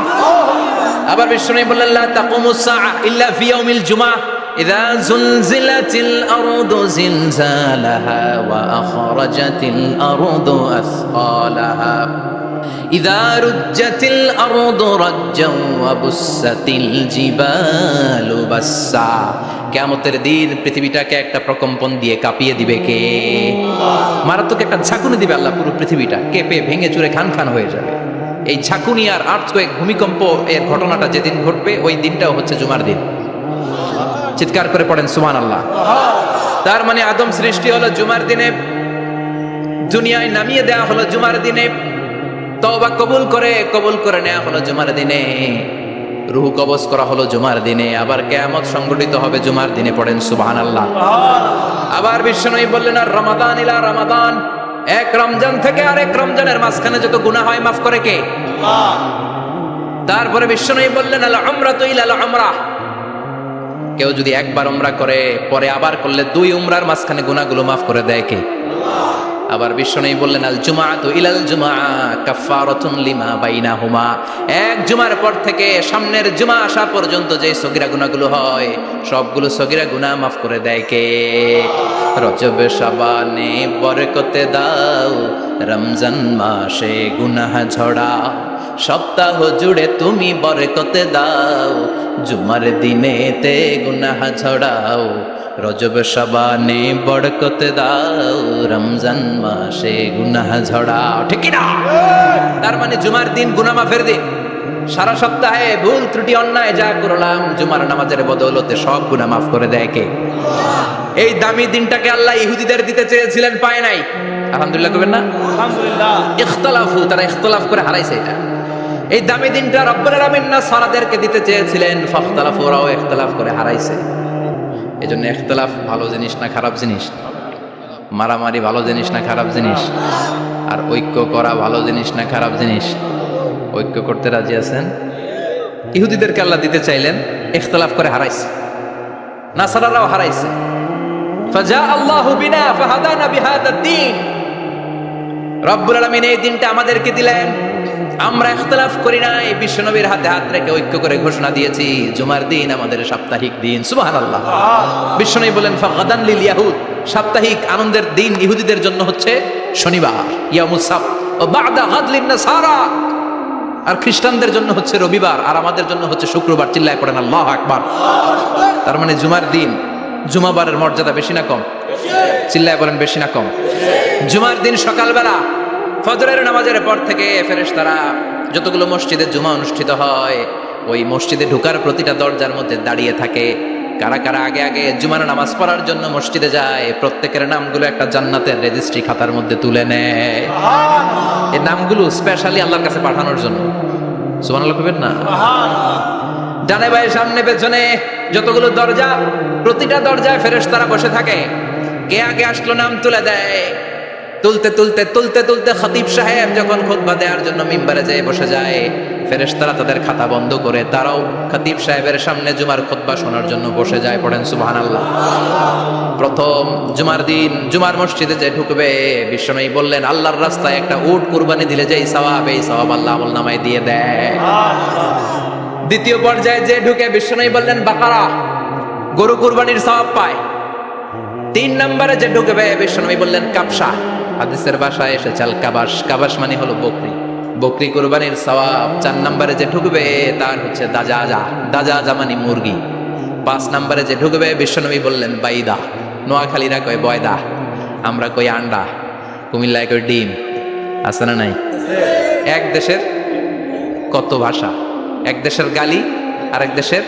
A: আবার বিশ্বনবী বললেন, লা তাকুমুস সাআ ইল্লা ফি ইয়াউমিল জুমআহ ইযা যুলজিলাতিল আরদু জিলজালাহা ওয়া আখরাজাতিল আরদু আসকালাহা ইযা রুজ্জাতিল আরদু রাজ্জাও ওয়া বুসাতিল জিবালু বাসসা। কিয়ামতের দিন পৃথিবীটাকে একটা প্রকম্পন দিয়ে কাঁপিয়ে দিবে কে? মারাত্মক একটা ঝাঁকুনি দিবে আল্লাহ, পুরো পৃথিবীটা কেঁপে ভেঙে চুরে খান খান হয়ে যাবে। এই ঝাঁকুনি আর আর্থকোয়েক, ভূমিকম্প এর ঘটনাটা যেদিন ঘটবে ওই দিনটাও হচ্ছে জুমার দিন। চিৎকার করে পড়েন সুবহানাল্লাহ। তার মানে আদম সৃষ্টি হলো জুমার দিনে, দুনিয়ায় নামিয়ে দেয়া হলো জুমার দিনে, তওবা কবুল করে নেওয়া হলো জুমার দিনে, রূহ কবজ করা হলো জুমার দিনে, আবার কিয়ামত সংগঠিত হবে জুমার দিনে। পড়েন সুবহানাল্লাহ। আবার বিশ্বনবী বললেন, আর রমাদান ইলা রমাদান, এক রমজান থেকে আরেক রমজানের মাঝখানে যত গুনাহ হয় মাফ করে কে? আল্লাহ। তারপরে বিশ্বনবী বললেন, আল উমরাতু ইলাল উমরাহ, কেউ যদি একবার উমরা করে পরে আবার করলে 2 উমরার মাঝখানে গুনাহগুলো মাফ করে দেয় কে? আল্লাহ। আবার বিশ্বনবী বললেন, আল জুমআতু ইলাল জুমআ কাফফারাতুন লিমা বাইনাহুমা, এক জুমার পর থেকে সামনের জুমা আসা পর্যন্ত যে সগীরা গুনাহগুলো হয় সবগুলো সগীরা গুনাহ মাফ করে দেয় কে? রজব শাবানে বরকতে দাও, রমজান মাসে গুনাহ ঝড়া, সপ্তাহ জুড়ে তুমি বরকতে দাও, জুমার দিনেতে গুনাহ ঝড়াও, রজব শাবানে বরকতে দাও, রমজান মাসে গুনাহ ঝড়াও। ঠিক না? তার মানে জুমার দিন গুনাহ মাফের দিন। সারা সপ্তাহে ভুল ত্রুটি অন্যায় যা করলাম জুমার নামাজের বদৌলতে সব গুনাহ মাফ করে দেয় কে? এই দামি দিনটাকে আল্লাহ ইহুদিদের দিতে চেয়েছিলেন, পায় নাই। আলহামদুলিল্লাহ কইবেন না? আলহামদুলিল্লাহ। ইখতিলাফু, তারা ইখতিলাফ করে হারাইছে এটা। এই দামি দিনটা রব্বুল আলামিন নাসারাদেরকে দিতে চেয়েছিলেন, ফাখতালাফু, ওরাও ইখতিলাফ করে হারাইছে। এজন্য ইখতিলাফ ভালো জিনিস না খারাপ জিনিস? মারামারি ভালো জিনিস না খারাপ জিনিস? আর ঐক্য করা ভালো জিনিস না খারাপ জিনিস? ঐক্য করতে রাজি আছেন? ইহুদিদেরকে আল্লাহ দিতে চাইলেন, ইখতিলাফ করে হারাইছে। নাসারারাও হারাইছে। ফাজা আল্লাহু বিনা ফাহাদানা বিহাদাদ দ্বীন, রব্বুল আলামিন এই দিনটা আমাদেরকে দিলেন, আমরা ইখতিলাফ করি নাই, বিশ্বনবীর হাতে হাত রেখে ঐক্য করে ঘোষণা দিয়েছি জুমার দিন আমাদের সাপ্তাহিক দিন। সুবহানাল্লাহ। বিশ্বনবী বলেন, ফাগাদান লিল ইয়াহুদ, সাপ্তাহিক আনন্দের দিন ইহুদিদের জন্য হচ্ছে শনিবার, ইয়াউমুস সাbt, ও বা'দা গাদ লিন নাসারা, আর খ্রিস্টানদের জন্য হচ্ছে রবিবার, আর আমাদের জন্য হচ্ছে শুক্রবার। চিল্লায় পড়েন আল্লাহু আকবার। তার মানে জুমার দিন, জুমাবারের মর্যাদা বেশি না কম? চিল্লায় বলেন বেশি না কম? জুমার দিন সকালবেলা ফজরের নামাজের পর থেকে ফেরেশতারা যতগুলো মসজিদে জুমা অনুষ্ঠিত হয় ওই মসজিদে ঢোকার প্রতিটা দরজার মধ্যে দাঁড়িয়ে থাকে। কারা কারা আগে আগে জুমার নামাজ পড়ার জন্য মসজিদে যায়, প্রত্যেকের নামগুলো একটা জান্নাতের রেজিস্ট্রি খাতার মধ্যে তুলে নেয়। এই নামগুলো স্পেশালি আল্লাহর কাছে পাঠানোর জন্য। সুবহানাল্লাহ কইবেন না? ডানে বায়ে সামনে পেছনে যতগুলো দরজা, প্রতিটা দরজায় ফেরেশতারা বসে থাকে। কে আগে আসলো নাম তুলে দেয়। তুলতে তুলতে তুলতে তুলতে খতিব সাহেব যখন খুতবা দেওয়ার জন্য মিম্বারে যেয়ে বসে যায়, ফেরেশতারা তাদের খাতা বন্ধ করে তারাও খতিব সাহেবের সামনে জুমার খুতবা শোনার জন্য বসে যায়। পড়েন সুবহানাল্লাহ। প্রথম জুমার দিন জুমার মসজিদে যে ঢুকবে, বিশ্বনবী বললেন আল্লাহর রাস্তায় একটা উট কুরবানি দিলে যেই সওয়াব, এই সওয়াব আল্লাহ আমলনামায় দিয়ে দেয়। দ্বিতীয় পর্যায়ে যে ঢুকে, বিশ্বনবী বললেন বাকারা, গরু কুরবানির সওয়াব পায়। 3 নম্বরে যে ঢুকবে, বিশ্বনবী বললেন কাবসা, হাদিসের ভাষায় এসেছে আল কাবাস, কাবাস মানে হলো বকরি, বকরি কুরবানির সওয়াব। 4 নম্বরে যে ঢুকবে তার হচ্ছে দাজাজা, দাজাজা মানে মুরগি। 5 নম্বরে যে ঢুকবে, বিশ্বনবী বললেন বাইদা, নোয়াখালীরা কয় বয়দা, আমরা কই আন্ডা, কুমিল্লায় কই ডিম। আছে না নাই? এক দেশের কত ভাষা, এক দেশের গালি আরেক দেশের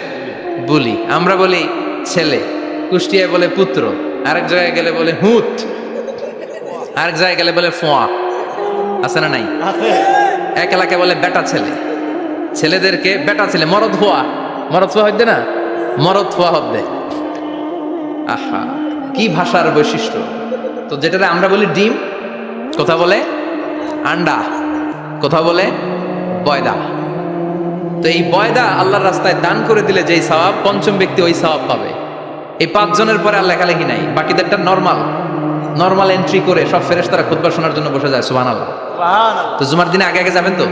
A: বুলি। আমরা বলি ছেলে, কুষ্টিয়ায় বলে পুত্র, আরেক জায়গায় গেলে বলে হুত, আরেক জায়গায় গেলে বলে ফোয়া। আছে না নাই? এক এলাকায় বলে বেটা ছেলে, ছেলেদেরকে বেটা ছেলে, মরদ ফোয়া, মরদ ফোয়া হইতে না, মরদ ফোয়া হদ্দে। আহা, কি ভাষার বৈশিষ্ট্য! তো যেটা আমরা বলি ডিম, কথা বলে আন্ডা, কথা বলে বয়দা। তো এই বয়দা আল্লাহর রাস্তায় দান করে দিলে যেই সওয়াব, পঞ্চম ব্যক্তি ওই সওয়াব পাবে। এই 5 জনের পরে আর লেখালেখি নাই, বাকিদেরটা নরমাল এন্ট্রি করে সব ফেরেশতারা খুতবা শোনার জন্য বসে যায়। সুবহানাল্লাহ। তো জুমার দিনে আগে আগে যাবেন তো?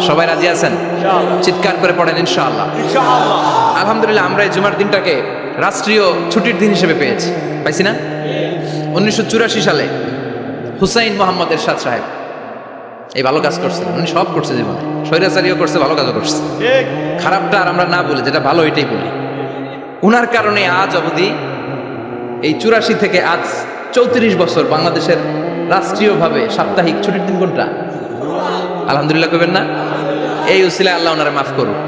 A: সবাই রাজি আছেন? চিৎকার করে পড়েন ইনশাআল্লাহ। আলহামদুলিল্লাহ, আমরা এই জুমার দিনটাকে রাষ্ট্রীয় ছুটির দিন হিসেবে পাইছি না? 1984 সালে হুসাইন মোহাম্মদ এরশাদ সাহেব এই ভালো কাজ করছেন। উনি সব করছে জীবনে, স্বৈরাচারীও করছে, ভালো কাজও করছে। খারাপটা আর আমরা না বলি, যেটা ভালো এটাই বলি। উনার কারণে আজ অবধি এই 84 থেকে আজ 34 বছর বাংলাদেশের রাষ্ট্রীয়ভাবে সাপ্তাহিক ছুটির দিন কোনটা? আলহামদুলিল্লাহ করবেন না? এই উসিলায় আল্লাহ ওনারে মাফ করুক।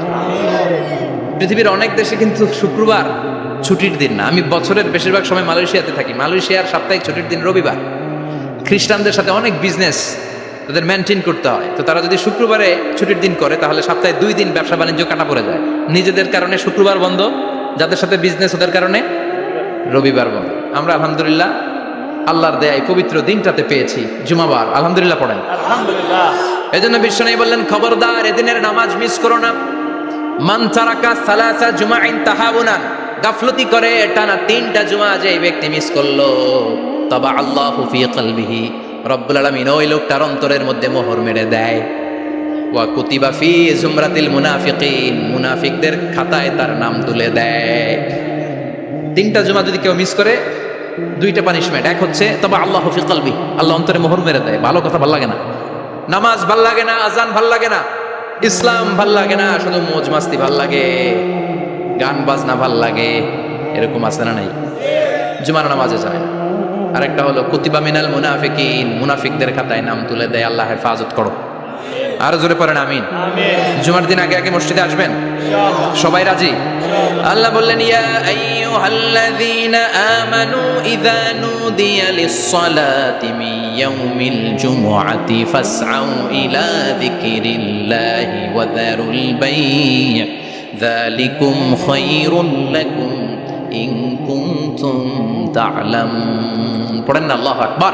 A: পৃথিবীর অনেক দেশে কিন্তু শুক্রবার ছুটির দিন না। আমি বছরের বেশিরভাগ সময় মালয়েশিয়াতে থাকি। মালয়েশিয়ার সাপ্তাহিক ছুটির দিন রবিবার। খ্রিস্টানদের সাথে অনেক বিজনেস তাদের মেনটেন করতে হয়, তো তারা যদি শুক্রবারে ছুটির দিন করে তাহলে সপ্তাহে 2 দিন ব্যবসা বাণিজ্য কাটা পড়ে যায়। নিজেদের কারণে শুক্রবার বন্ধ, যাদের সাথে বিজনেস ওদের কারণে রবিবার বন্ধ। আমরা আলহামদুলিল্লাহ আল্লাহর দেয় পবিত্র দিনটাতে পেয়েছি জুমাবার। আলহামদুলিল্লাহ পড়েন আলহামদুলিল্লাহ। এজন্য বিশ্বনবী বললেন খবরদার এদিনের নামাজ মিস করো না। মান তারাকা সালাসা জুমাইন তাহাবুনান, গাফলতি করে টানা 3টা জুমা যে ব্যক্তি মিস করলো, তাবা আল্লাহু ফি কলবিহি, রব্বুল আলামিন ওই লোকটার অন্তরের মধ্যে মোহর মেরে দেয়। ওয়া কুতিবা ফি জুমরাতিল মুনাফিকিন, মুনাফিকদের খাতায় তার নাম তুলে দেয়। 3টা জুমা যদি কেউ মিস করে, 2টা পানিশমেন্ট। এক হচ্ছে তবে আল্লাহ ফি কলবি, আল্লাহ অন্তরে মোহর মেরে দেয়। ভালো কথা ভাল লাগে না, নামাজ ভাল লাগে না, আজান ভাল লাগে না, ইসলাম ভাল লাগে না, শুধু মৌজ মাস্তি ভাল লাগে, গান বাজনা ভাল লাগে, এরকম আছে না নাই? জুমার নামাজে যায় না। আরেকটা হলো কুতিবা মিনাল মুনাফিকিন, মুনাফিকদের খাতায় নাম তুলে দেয়। আল্লাহ হেফাজত করো। আরো জোরে পড়েন আমিন। জুমার দিন আগে আগে মসজিদে আসবেন, সবাই রাজি? আল্লাহ বললেন ইয়া আইয়ুহাল্লাযীনা আমানু ইযা নুদিয়া লিস-সালাতি মিন ইয়াউমিল জুমুআতি ফাসআউ ইলা যিকরিল্লাহি ওয়া যারুল বাই', যালিকুম খায়রুল লাকুম ইন কুনতুম তা'লামুন। পড়েন না আল্লাহু আকবার।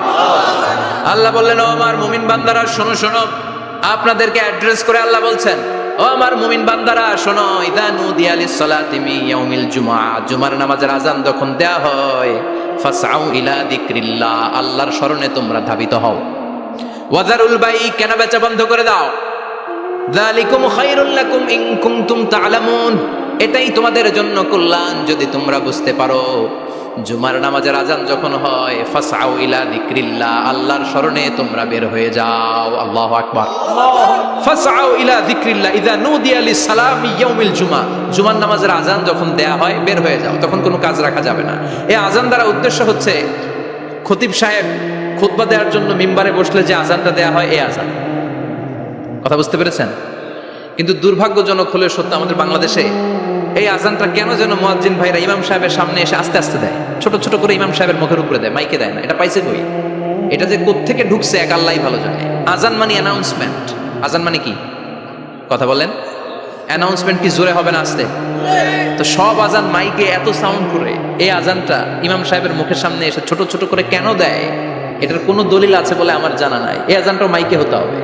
A: আল্লাহ বললেন ও আমার মুমিন বান্দারা শোনো শোনো, আপনাদেরকে অ্যাড্রেস করে আল্লাহ বলছেন ও আমার মুমিন বান্দারা শোনো, ইযা নুদিয়া লিস-সালাতি মিন ইয়াউমিল জুমআ, জুমার নামাজের আযান যখন দেয়া হয়, ফাসআউ ইলা যিকরিল্লাহ, আল্লাহর স্মরণে তোমরা ধাবিত হও। ওয়া যারুল বাই', কেনা বেচা বন্ধ করে দাও। যালিকুম খায়রুল লাকুম ইন কুনতুম তা'লামুন, এটাই তোমাদের জন্য কল্যাণ যদি তোমরা বুঝতে পারো। জুমার নামাজের আজান যখন হয়, ফাসআউ ইলা যিকরিল্লাহ, আল্লাহর স্মরণে তোমরা বের হয়ে যাও। আল্লাহু আকবার। ফাসআউ ইলা যিকরিল্লাহ ইযা নুদিয়া লিস-সালামি ইয়াউমিল জুমআ, জুমার নামাজের আজান যখন দেয়া হয় বের হয়ে যাও, তখন কোনো কাজ রাখা যাবে না। এই আজান দ্বারা উদ্দেশ্য হচ্ছে খতিব সাহেব খুতবা দেওয়ার জন্য মিম্বারে বসলে যে আজানটা দেয়া হয়, এই আজান। কথা বুঝতে পেরেছেন? কিন্তু দুর্ভাগ্যজনক হলে সত্য, আমাদের বাংলাদেশে এই আজানটা কেন যেন মুয়াজ্জিন ভাইরা ইমাম সাহেবের সামনে এসে আস্তে আস্তে দেয়, ছোট ছোট করে ইমাম সাহেবের মুখের উপরে দেয়, মাইকে দেয় না। এটা পাইছে কই? এটা যে কোত্থেকে ঢুকছে এক আল্লাহই ভালো জানে। আজান মানে অ্যানাউন্সমেন্ট। আজান মানে কি? কথা বলেন। অ্যানাউন্সমেন্ট কি জোরে হবে না আস্তে? তো সব আজান মাইকে এত সাউন্ড করে, এই আজানটা ইমাম সাহেবের মুখের সামনে এসে ছোট ছোট করে কেন দেয়? এটার কোনো দলিল আছে বলে আমার জানা নাই। এই আজানটা মাইকে হতে হবে।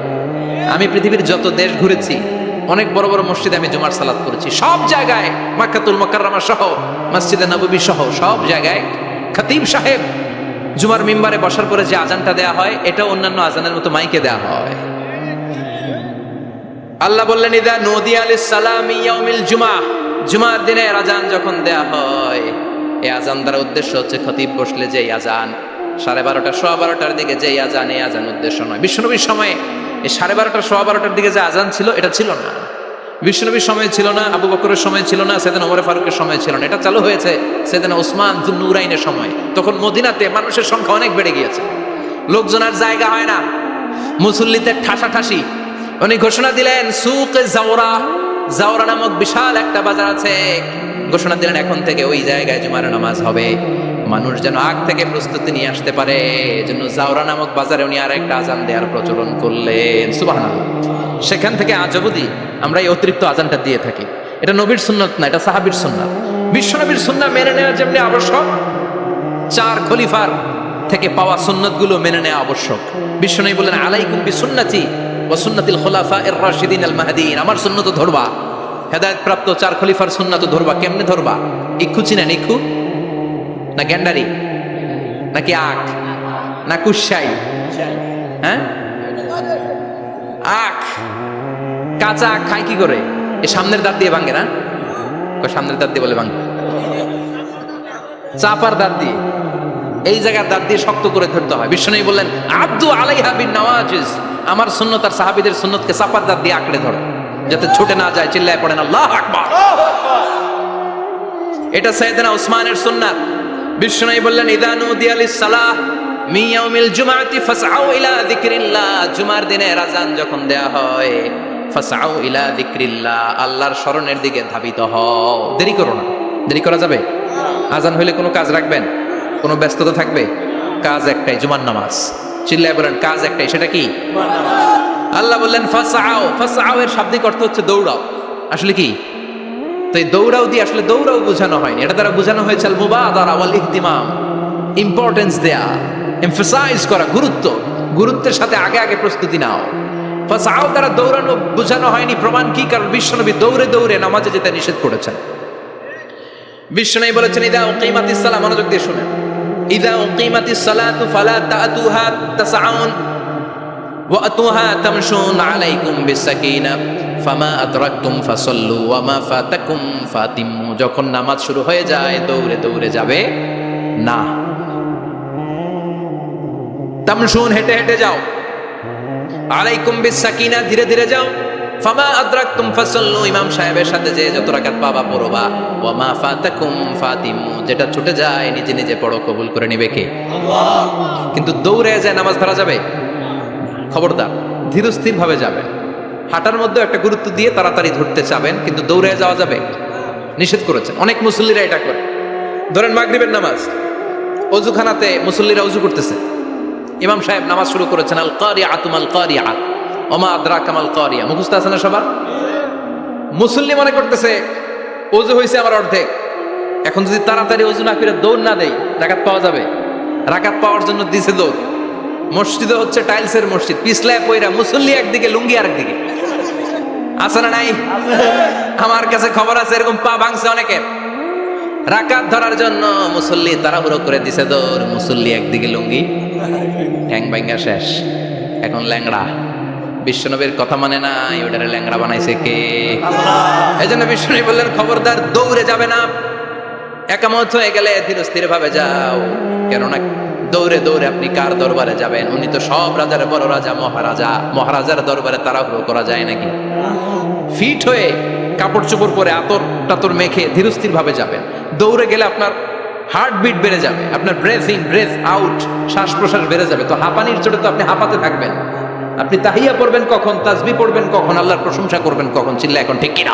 A: আমি পৃথিবীর যত দেশ ঘুরেছি, অনেক বড় বড় মসজিদে আমি জুমার সালাত করেছি, সব জায়গায় মাক্কাতুল মুকাররমা সহ মসজিদে নববী সহ সব জায়গায় খতিব সাহেব জুমার মিম্বারে বসার পরে যে আজানটা দেয়া হয়, এটা অন্যান্য আজানের মতো মাইকে দেয়া হয়। আল্লাহ বললেন, ইদা নুদিয়া লিস-সালামি ইয়াউমিল জুমআহ, জুমার দিনে আজান যখন দেয়া হয়, এই আজান দ্বারা উদ্দেশ্য হচ্ছে খতিব বসলে যে আজান 12:30 12:15 দিকে যে আজান, এই আজান উদ্দেশ্য নয়। বিশ্বনবীর সময়ে এই 12:30 12:15 দিকে যে আজান ছিল, এটা ছিল না। বিশ্বনবীর সময় ছিল না, আবু বকরের সময় ছিল না, সাইয়েদনা ওমর ফারুকের সময় ছিল না। এটা চালু হয়েছে সাইয়েদনা ওসমান যুন্নুরাইনের সময়। তখন মদিনাতে মানুষের সংখ্যা অনেক বেড়ে গিয়েছে, লোকজন আর জায়গা হয় না, মুসল্লিতে ঠাসাঠাসি। উনি ঘোষণা দিলেন, সুকে জাওরা, জাওরা নামক বিশাল একটা বাজার আছে, ঘোষণা দিলেন এখন থেকে ওই জায়গায় জুমার নামাজ হবে। মানুষ যেন আগ থেকে প্রস্তুতি নিয়ে আসতে পারে, এজন্য জাওরা নামক বাজারে উনি আর একটা আজান দেওয়ার প্রচলন করলেন। সুবহানাল্লাহ। সেখান থেকে আজ অবধি আমরা এই অতিরিক্ত আজানটা দিয়ে থাকি। এটা নবীর সুন্নাত না, এটা সাহাবীর সুন্নাত। বিশ্বনবীর সুন্নাত মেনে নেওয়া যেমনি আবশ্যক, 4 খলিফার থেকে পাওয়া সুন্নাতগুলো মেনে নেওয়া আবশ্যক। বিশ্বনবী বললেন, আলাইকুম বিসুন্নতি ওয়া সুন্নাতিল খুলাফায়ে আর-রাশিদিন আল-মাহদিয়িন, আমার সুন্নাত ধরবা, হেদায়েত প্রাপ্ত 4 খলিফার সুন্নাত ধরবা। কেমনে ধরবা? ইক্ষু চিনেন? ইক্ষু না গ্যান্ডারি নাকি আখ না কুশাই? হ্যাঁ, আখ। কাঁচা আখ খায় কি করে? এই সামনের দাঁত দিয়ে ভাঙে না? সামনের দাঁত দিয়ে বলে ভাঙে, চাপার দাঁত দিয়ে, এই জায়গার দাঁত দিয়ে শক্ত করে ধরতে হয়। বিশ্বনবী বললেন, আব্দু আলাইহা বিন নওয়াজিজ, আমার সুন্নত আর সাহাবীদের সুন্নতকে চাপার দাঁত দিয়ে আঁকড়ে ধরো, যাতে ছুটে না যায়। চিল্লায় পড়েন আল্লাহু আকবার। এটা সাইয়েদনা উসমানের সুন্নাত। বিশ্বনবী বললেন, ইদা নুদিয়া লিস-সালাহ মিন ইয়াউমিল জুমআতি ফাসআউ ইলা যিকরিল্লাহ, জুমার দিনে আযান যখন দেয়া হয়, ফাসআউ ইলা যিকরিল্লাহ, আল্লাহর স্মরণের দিকে ধাবিত হও। দেরি করো না। দেরি করা যাবে? আযান হইলে কোনো কাজ রাখবেন? কোনো ব্যস্ততা থাকবে? কাজ একটাই, জুমার নামাজ। চিল্লায় বলেন, কাজ একটাই, সেটা কি? জুমার নামাজ। আল্লাহ বললেন ফাসআউ, ফাসআউ এর শাব্দিক অর্থ হচ্ছে দৌড়াও। আসলে কি? তো এই দৌড়াও দিয়ে আসলে দৌড়াও বোঝানো হয়নি, এটা দ্বারা বোঝানো হয়েছে আল মুবাদারা ওয়াল ইহতিমাম, ইম্পর্টেন্স দেয়া, এমফাসাইজ করা, গুরুত্ব, গুরুত্বের সাথে আগে আগে প্রস্তুতি নাও। ফাসআউ দ্বারা দৌড়ানো বোঝানো হয়নি। প্রমাণ কি? কারণ বিশ্বনবী দৌড়ে দৌড়ে নামাজে যেতে নিষেধ করেছেন। বিশ্বনবী বলেছেন, ইদা উকিমাতিস সালাহ, মনোযোগ দিয়ে শুনেন, ইদা উকিমাতিস সালাতু ফালা তাতুহা তাসআউন ওয়া আতুহা তামশুন আলাইকুম বিসাকিনাহ ফামা আদরাকতুম ফাসাল্লু ওয়া মা ফাতাকুম ফাতিমু, যখন নামাজ শুরু হয়ে যায় দৌড়ে দৌড়ে যাবে না। তামশুন, হেঁটে হেঁটে যাও, আলাইকুম বিসাকিনাহ, ধীরে ধীরে যাও, ফামা আদরাকতুম ফাসাল্লু, ইমাম সাহেবের সাথে যে যত রাকাত পাবা পড়বা, ওয়া মা ফাতাকুম ফাতিমু, যেটা ছুটে যায় নিজে নিজে পড়ো, কবুল করে নিবে কে? আল্লাহ। কিন্তু দৌড়ে যায় নামাজ ধরা যাবে? খবরদার, ধীরস্থির ভাবে যাবেন। হাঁটার মধ্যে একটা গুরুত্ব দিয়ে তাড়াতাড়ি ধরতে চাবেন, কিন্তু দৌড়ে যাওয়া যাবে? নিষেধ করেছেন। অনেক মুসল্লিরা এটা করে। ধরেন মাগরিবের নামাজ, অজুখানাতে মুসল্লিরা অজু করতেছে, ইমাম সাহেব নামাজ শুরু করেছেন, আল কারিআতু মাল কারিআ ওমা আদরাকা মাল কারিআ, মুখস্থ আছে না সবার? মুসল্লি মনে করতেছে অজু হয়েছে আমার অর্ধেক, এখন যদি তাড়াতাড়ি অজু না করে দৌড় না দেই রাকাত পাওয়া যাবে? রাকাত পাওয়ার জন্য দিছে দৌড়। মসজিদে হচ্ছে টাইলসের মসজিদ, পিছলায় পয়রা মুসল্লি একদিকে, লুঙ্গি আরেকদিকে, আছে না নাই? আমার কাছে খবর আছে এরকম পা ভাঙছে অনেকের। রাকাত ধরার জন্য মুসল্লি তাড়াহুড়ো করে দিছে দৌড়, মুসল্লি একদিকে, লুঙ্গি ঠ্যাং ভাঙা শেষ, এখন ল্যাংড়া। বিশ্বনবীর কথা মানে নাই, ওটারে ল্যাংড়া বানাইছে কে? আল্লাহ। এই জন্য বিশ্বনবী বললেন, খবরদার দৌড়ে যাবে না, একামত হয়ে গেলে ধীরস্থির ভাবে যাও। কেননা দৌড়ে দৌড়ে আপনি কার দরবারে যাবেন? উনি তো সব রাজার বড় রাজা, মহারাজা। মহারাজার দরবারে তাড়াহুড়ো করা যায় নাকি? ফিট হয়ে কাপড় চোপড় পরে আতর টাতর মেখে ধীরস্থির ভাবে যাবেন। দৌড়ে গেলে আপনার হার্টবিট বেড়ে যাবে, আপনার ব্রেথ ইন ব্রেথ আউট, শ্বাস প্রশ্বাস বেড়ে যাবে। তো হাঁপানির চোটে তো আপনি হাঁপাতে থাকবেন। আপনি তাহিয়া পড়বেন কখন, তাসবিহ পড়বেন কখন, আল্লাহর প্রশংসা করবেন কখন? চিল্লা এখন ঠিক কিনা?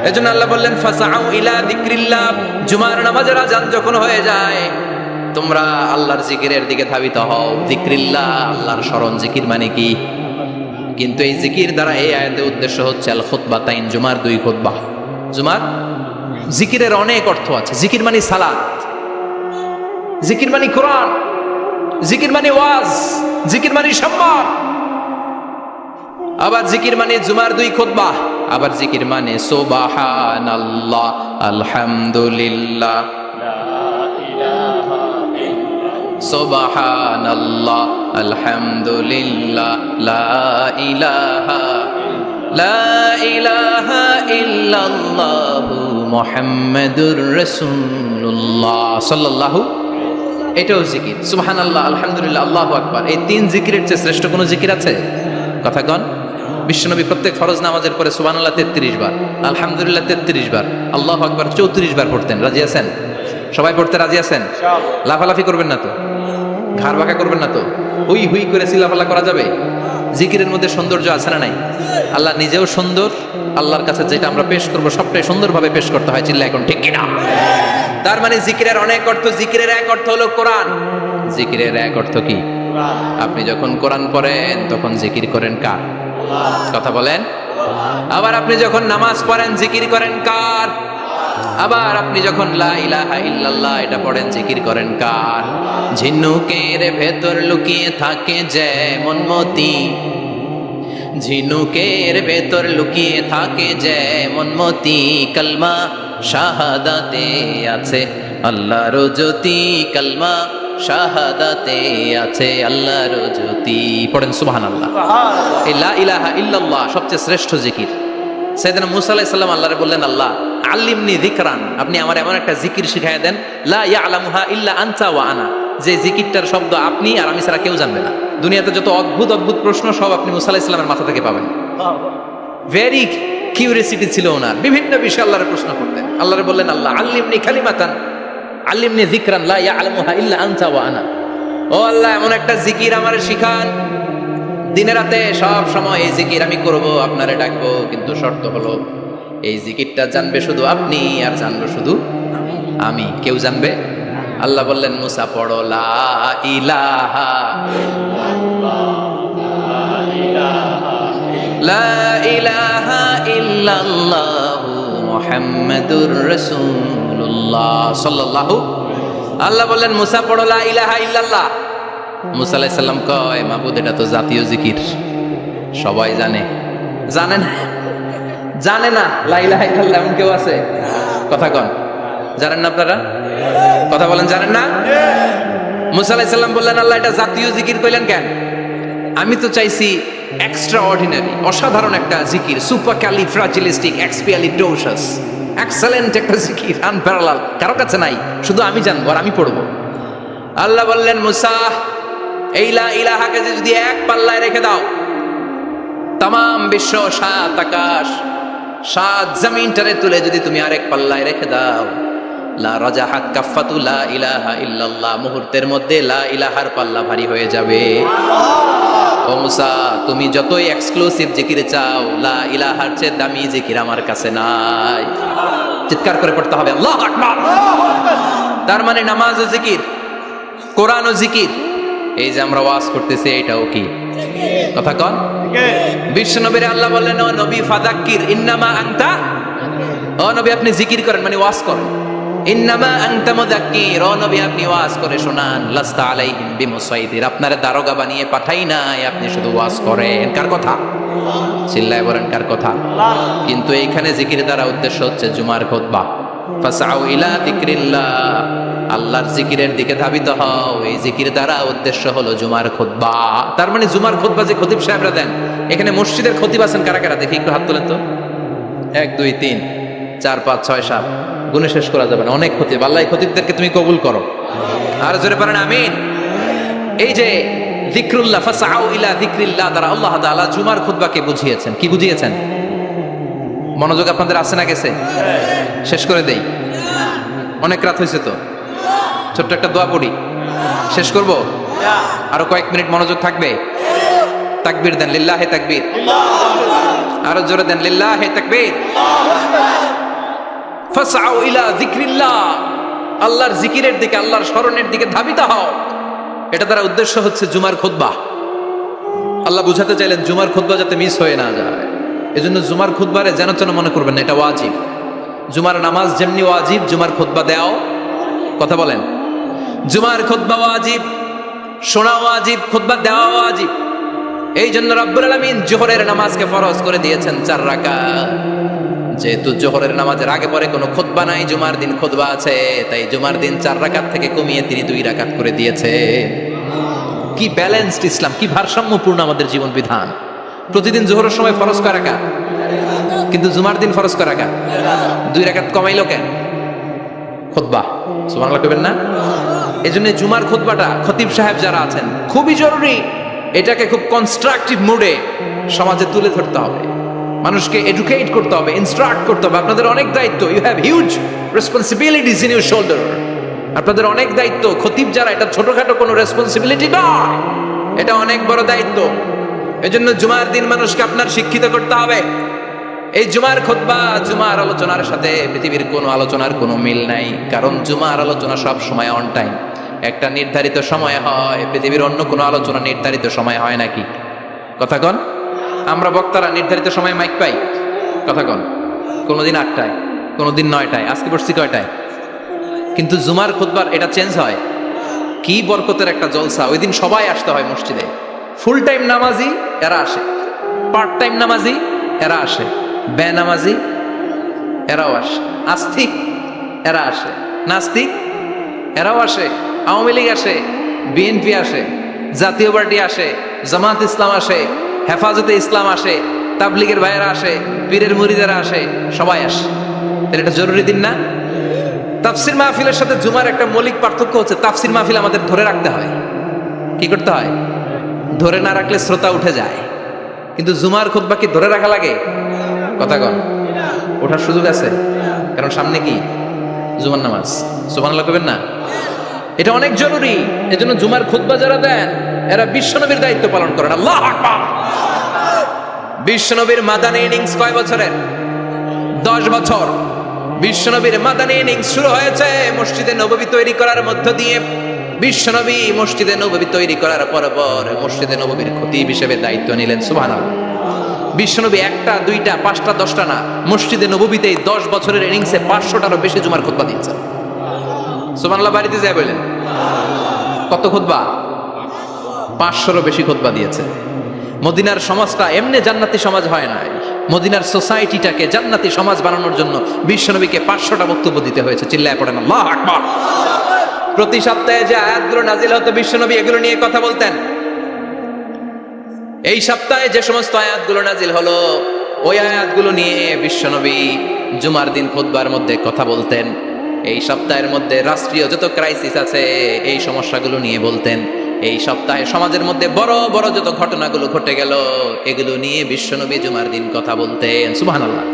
A: এজন্য আল্লাহ বললেন, ফাসআউ ইলা যিকরিল্লাহ, জুমার নামাজের আযান যখন হয়ে যায় তোমরা আল্লাহর জিকিরের দিকে ধাবিত হও। যিকরিল্লাহ, আল্লাহর স্মরণ। জিকির মানে কি? কিন্তু এই জিকির দ্বারা এই আয়াতের উদ্দেশ্য হচ্ছে আল খুতবাতাইন, জুমার 2 খুতবা। জুমার জিকিরের অনেক অর্থ আছে। জিকির মানে সালাত, জিকির মানে কোরআন। জিকির মানে ওয়াজ, জিকির মানে সম্মান। আবার জিকির মানে জুমার 2 খুতবা, আবার জিকির মানে সুবহানাল্লাহ, আলহামদুলিল্লাহ, সুবহানাল্লাহ, আলহামদুলিল্লাহ, লা ইলাহা ইল্লাল্লাহু মুহাম্মাদুর রাসূলুল্লাহ সাল্লাল্লাহু। এটাও জিকির। সুবহানাল্লাহ, আলহামদুলিল্লাহ, আল্লাহু আকবার। এই 3 জিকিরের চেয়ে শ্রেষ্ঠ কোনো জিকির আছে? কথা কন। বিশ্বনবী প্রত্যেক ফরজ নামাজের পরে সুবহানাল্লাহ 33 বার, আলহামদুলিল্লাহ 33 বার, আল্লাহু আকবার 34 বার পড়তেন। রাজি আছেন? সবাই পড়তে রাজি আছেন? লাফালাফি করবেন না তো, ঘাড় বাঁকা করবেন না তো, হুই হুই করে চিল্লাফাল্লা করা যাবে? জিকিরের মধ্যে সৌন্দর্য আছে না নাই? আল্লাহ নিজেও সুন্দর, আল্লাহর কাছে যেটা আমরা পেশ করবো সবটাই সুন্দরভাবে পেশ করতে হয়। চিল্লা এখন ঠিক কিনা? তার মানে জিকিরের অনেক অর্থ। জিকিরের এক অর্থ হলো কোরআন। জিকিরের এক অর্থ কি? আপনি যখন কোরআন পড়েন তখন জিকির করেন কার? কথা বলেন। আবার আপনি যখন নামাজ পড়েন জিকির করেন কার? আবার আপনি যখন লা ইলাহা ইল্লাল্লাহ এটা পড়েন জিকির করেন কার? ঝিনুকের ভেতর লুকিয়ে থাকে যেমন মতি, ঝিনুকের ভেতর লুকিয়ে থাকে যেমন মতি, কালমা শাহাদাতে আছে আল্লাহর জ্যোতি, কালমা শাহাদাতে আছে আল্লাহর জ্যোতি। পড়েন সুবহানাল্লাহ। এই লা ইলাহা ইল্লাল্লাহ সবচেয়ে শ্রেষ্ঠ জিকির। সাইয়েদনা মুসা আলাইহিস সালাম আল্লাহরে বললেন, আল্লাহ আল্লিমনি যিকরান, আপনি আমার এমন একটা জিকির শিখাইয়া দেন, লা ইয়ালামুহা ইল্লা আনতা ওয়া আনা, যে জিকিরটার শব্দ আপনি আর আমি ছাড়া কেউ জানবে না। দুনিয়াতে যত অদ্ভুত অদ্ভুত প্রশ্ন সব আপনি মুসা আলাইহিস সালামের মাথা থেকে পাবেন। ভেরি কিউরিয়াসিটি ছিল ওনার, বিভিন্ন বিষয়ে আল্লাহরে প্রশ্ন করতেন। আল্লাহরে বললেন, আল্লাহ আল্লিমনি কালিমাতান, আল্লিমনি যিকরান লা ইয়ালামুহা ইল্লা আনতা ওয়া আনা, ও আল্লাহ এমন একটা জিকির আমারে শিখান, দিনে রাতে সব সময় এই জিকির আমি করব, আপনারে ডাকবো, কিন্তু শর্ত হলো এই জিকিরটা জানবে শুধু আপনি আর জানবো শুধু আমি, কেউ জানবে? আল্লাহ বললেন, মুসা পড়ো লা ইলাহা লা ইলাহা ইল্লাল্লাহু মুহাম্মাদুর রাসূলুল্লাহ সাল্লাল্লাহু। আল্লাহ বললেন, মুসা পড়ো লা ইলাহা ইল্লাল্লাহ। মুসা আলাইহিস সালাম কয়, মাবুদ এটা তো জাতীয় জিকির, সবাই জানে। জানে না? জানে না লা ইলাহা ইল্লাল্লাহ এমন কেউ আছে? কথা কন। জানেন না আপনারা? কথা বলেন, জানেন না? মুসা আলাইহিস সালাম বললেন, আল্লাহ এটা জাতীয় জিকির কইলেন কেন? আমি তো চাইছি এক্সট্রা অর্ডিনারি, অসাধারণ একটা জিকির, সুপারক্যালিফ্রাজিলিস্টিক এক্সপিয়ালিডোসাস, এক্সেলেন্ট একটা জিকির, আনপ্যারালাল, কারো কাছে নাই, শুধু আমি জানবো আর আমি পড়বো। আল্লাহ বললেন, মুসা এই লা ইলাহাকে যদি এক পাল্লায় রেখে দাও, তামাম বিশ্ব, 7 আকাশ, 7 জমিনটারে তুলে যদি তুমি আরেক পাল্লায় রেখে দাও, লা রাজাহাত কাফাতু লা ইলাহা ইল্লাল্লাহ, মুহূর্তের মধ্যে লা ইলাহার পাল্লা ভারী হয়ে যাবে। ও মুসা, তুমি যতই এক্সক্লুসিভ জিকির চাও, লা ইলাহার চেয়ে দামি জিকির আমার কাছে নাই। চিৎকার করে পড়তে হবে আল্লাহু আকবার। তার মানে নামাজ ও জিকির, কোরআন ও জিকির, এই যে আমরা ওয়াজ করতেছি এটাও কি? কথা কন। বিশ্ব নবীর আল্লাহ বললেন, ও নবী ফাযাক্কির ইন্নামা আনতা, ও নবী আপনি জিকির করেন মানে ওয়াজ করেন। ইন্নামা আনতা মুযাক্কির, ও নবী আপনি ওয়াজ করে শোনান। লাস্তা আলাইহিম বিমুসাইতির, আপনারে দারোগা বানিয়ে পাঠাই নাই, আপনি শুধু ওয়াজ করেন। কার কথা? চিল্লায় বলেন কার কথা? কিন্তু এইখানে জিকির দ্বারা উদ্দেশ্য হচ্ছে জুমার খুতবা। ফাসআউ ইলা যিকরিল্লাহ, আল্লাহর জিকিরের দিকে ধাবিত হও, এই জিকির দ্বারা উদ্দেশ্য হলো জুমার খুতবা। তার মানে জুমার খুতবা যে খতিব সাহেবরা দেন, এখানে মসজিদের খতিব আছেন কারা কারা? দেখি একটু হাত তোলেন তো। 1 2 3 4 5 6 7, গুণে শেষ করা যাবে না, অনেক খতিব। আল্লাহ এই খতিবদেরকে তুমি কবুল করো। আর জোরে পারেন আমিন। এই যে যিকরুল্লাহ, ফাসআউ ইলা যিকরিল্লাহ দ্বারা আল্লাহ তাআলা জুমার খুতবাকে বুঝিয়েছেন। কি বুঝিয়েছেন? মনোযোগ আপনাদের আছে না গেছে? শেষ করে দেই, অনেক রাত হয়েছে তো। ছোট্ট একটা দোয়া পড়ি, শেষ করব। আরো কয়েক মিনিট মনোযোগ থাকবে। তাকবীর দেন, লিল্লাহে তাকবীর। আরো জোরে দেন, লিল্লাহে তাকবীর। ফাসআউ ইলা যিকরিল্লাহ, আল্লাহর জিকিরের দিকে, আল্লাহর স্মরণের দিকে ধাবিত হও। এটা দ্বারা উদ্দেশ্য হচ্ছে জুমার খুতবা। আল্লাহ বুঝাতে চাইলেন জুমার খুতবা যাতে মিস হয়ে না যায়, এজন্য জুমার খুতবারে যেন তেন মনে করবেন না, এটা ওয়াজিব। জুমার নামাজ যেমনি ওয়াজিব, জুমার খুতবা দেও। কথা বলেন, জুমার খুতবা ওয়াজিব। শোনা ওয়াজিব, খুতবা দেওয়া ওয়াজিব। এই জন্য রব্বুল আলামিন জোহরের নামাজকে ফরজ করে দিয়েছেন 4 রাকাত। যেহেতু জোহরের নামাজের আগে পরে কোনো খুতবা নাই, জুমার দিন খুতবা আছে, তাই জুমার দিন 4 রাকাত থেকে কমিয়ে তিনি 2 রাকাত করে দিয়েছে। কি ব্যালেন্সড ইসলাম, কি ভারসাম্যপূর্ণ আমাদের জীবন বিধান। প্রতিদিন জোহরের সময় ফরজ কয় রাকাত, কিন্তু জুমার দিন ফরজ কয় রাকাত, 2 রাকাত কমাইলো কেন? খুতবা, সুবহানাল্লাহ কইবেন না? এজন্য জুমার খুতবাটা খতিব সাহেব যারা আছেন খুবই জরুরি। এটাকে খুব কনস্ট্রাকটিভ মুডে সমাজে তুলে ধরতে হবে, মানুষকে এডুকেট করতে হবে, ইনস্ট্রাক্ট করতে হবে। আপনাদের অনেক দায়িত্ব, you have huge responsibilities in your shoulder. আপনাদের অনেক দায়িত্ব। খতিব যারা, এটা ছোটখাটো কোনো রেসপন্সিবিলিটি নয়, এটা অনেক বড় দায়িত্ব। এজন্য জুমার দিন মানুষকে আপনার শিক্ষিত করতে হবে। এই জুমার খুতবা, জুমার আলোচনার সাথে পৃথিবীর কোনো আলোচনার কোনো মিল নাই, কারণ জুমার আলোচনা সব সময় অন টাইম, একটা নির্ধারিত সময় হয়। পৃথিবীর অন্য কোনো আলোচনা নির্ধারিত সময় হয় নাকি? কথা কন। আমরা বক্তারা নির্ধারিত সময় মাইক পাই, কথা কন। কোনোদিন 8টায়, কোনোদিন 9টায়, আজকে পড়ছি কয়টায়? কিন্তু জুমার খুতবার এটা চেঞ্জ হয়। কি বরকতের একটা জলসা! ওই দিন সবাই আসতে হয় মসজিদে। ফুল টাইম নামাজি এরা আসে, পার্ট টাইম নামাজি এরা আসে, বেনামাজি এরাও আসে, আস্তিক এরা আসে, নাস্তিক এরাও আসে, আওয়ামী লীগ আসে, বিএনপি আসে, জাতীয় পার্টি আসে, জামাত ইসলাম আসে, হেফাজতে ইসলাম আসে, তাবলিগের ভাইয়েরা আসে, পীরের মুরিদেরা আসে, সবাই আসে। তাহলে এটা জরুরি দিন না? তাফসির মাহফিলের সাথে জুমার একটা মৌলিক পার্থক্য হচ্ছে, তাফসির মাহফিল আমাদের ধরে রাখতে হয়। কি করতে হয়? ধরে না রাখলে শ্রোতা উঠে যায়। কিন্তু জুমার খুতবা কি ধরে রাখা লাগে? কথা কন। ওঠার সুযোগ আছে, কারণ সামনে কি? জুমার নামাজ। সুবহানাল্লাহ কইবেন না? এটা অনেক জরুরি। এজন্য জুমার খুতবা যারা দেন এরা বিশ্বনবীর দায়িত্ব পালন করেন। আল্লাহু আকবার। বিশ্বনবীর মাদানী ইনিংস কয় বছরের? 10 বছর। বিশ্বনবীর মাদানী ইনিংস শুরু হয়েছে মসজিদে নববী তৈরি করার মধ্য দিয়ে। বিশ্বনবী মসজিদে নববী তৈরি করার পর মসজিদে নববীর খতিব হিসেবে দায়িত্ব নিলেন। সুবহানাল্লাহ। বিশ্বনবী 1টা 2টা 5টা 10টা না, মসজিদে নববীতে 10 বছরের ইনিংসে 500টারও বেশি জুমার খুতবা দিয়েছেন। সুবহানাল্লাহ। বাড়িতে যায় বলেন কত খুতবা? 500রও বেশি খুতবা দিয়েছে। মদিনার সমাজটা এমনি জান্নাতি সমাজ হয় নাই। মদিনার সোসাইটিটাকে জান্নাতি সমাজ বানানোর জন্য বিশ্বনবীকে 500টা বক্তব্য দিতে হয়েছে। চিল্লায় পড়েন আল্লাহু আকবার। প্রতি সপ্তাহে যে আয়াতগুলো নাজিল হতো বিশ্বনবী এগুলো নিয়ে কথা বলতেন। এই সপ্তাহে যে সমস্ত আয়াতগুলো নাজিল হলো ওই আয়াতগুলো নিয়ে বিশ্বনবী জুমার দিন খুতবার মধ্যে কথা বলতেন। এই সপ্তাহের মধ্যে রাষ্ট্রীয় যত ক্রাইসিস আছে এই সমস্যাগুলো নিয়ে বলতেন। এই সপ্তাহে সমাজের মধ্যে বড় বড় যত ঘটনাগুলো ঘটে গেল এগুলো নিয়ে বিশ্বনবী জুমার দিন কথা বলতেন। সুবহানাল্লাহ।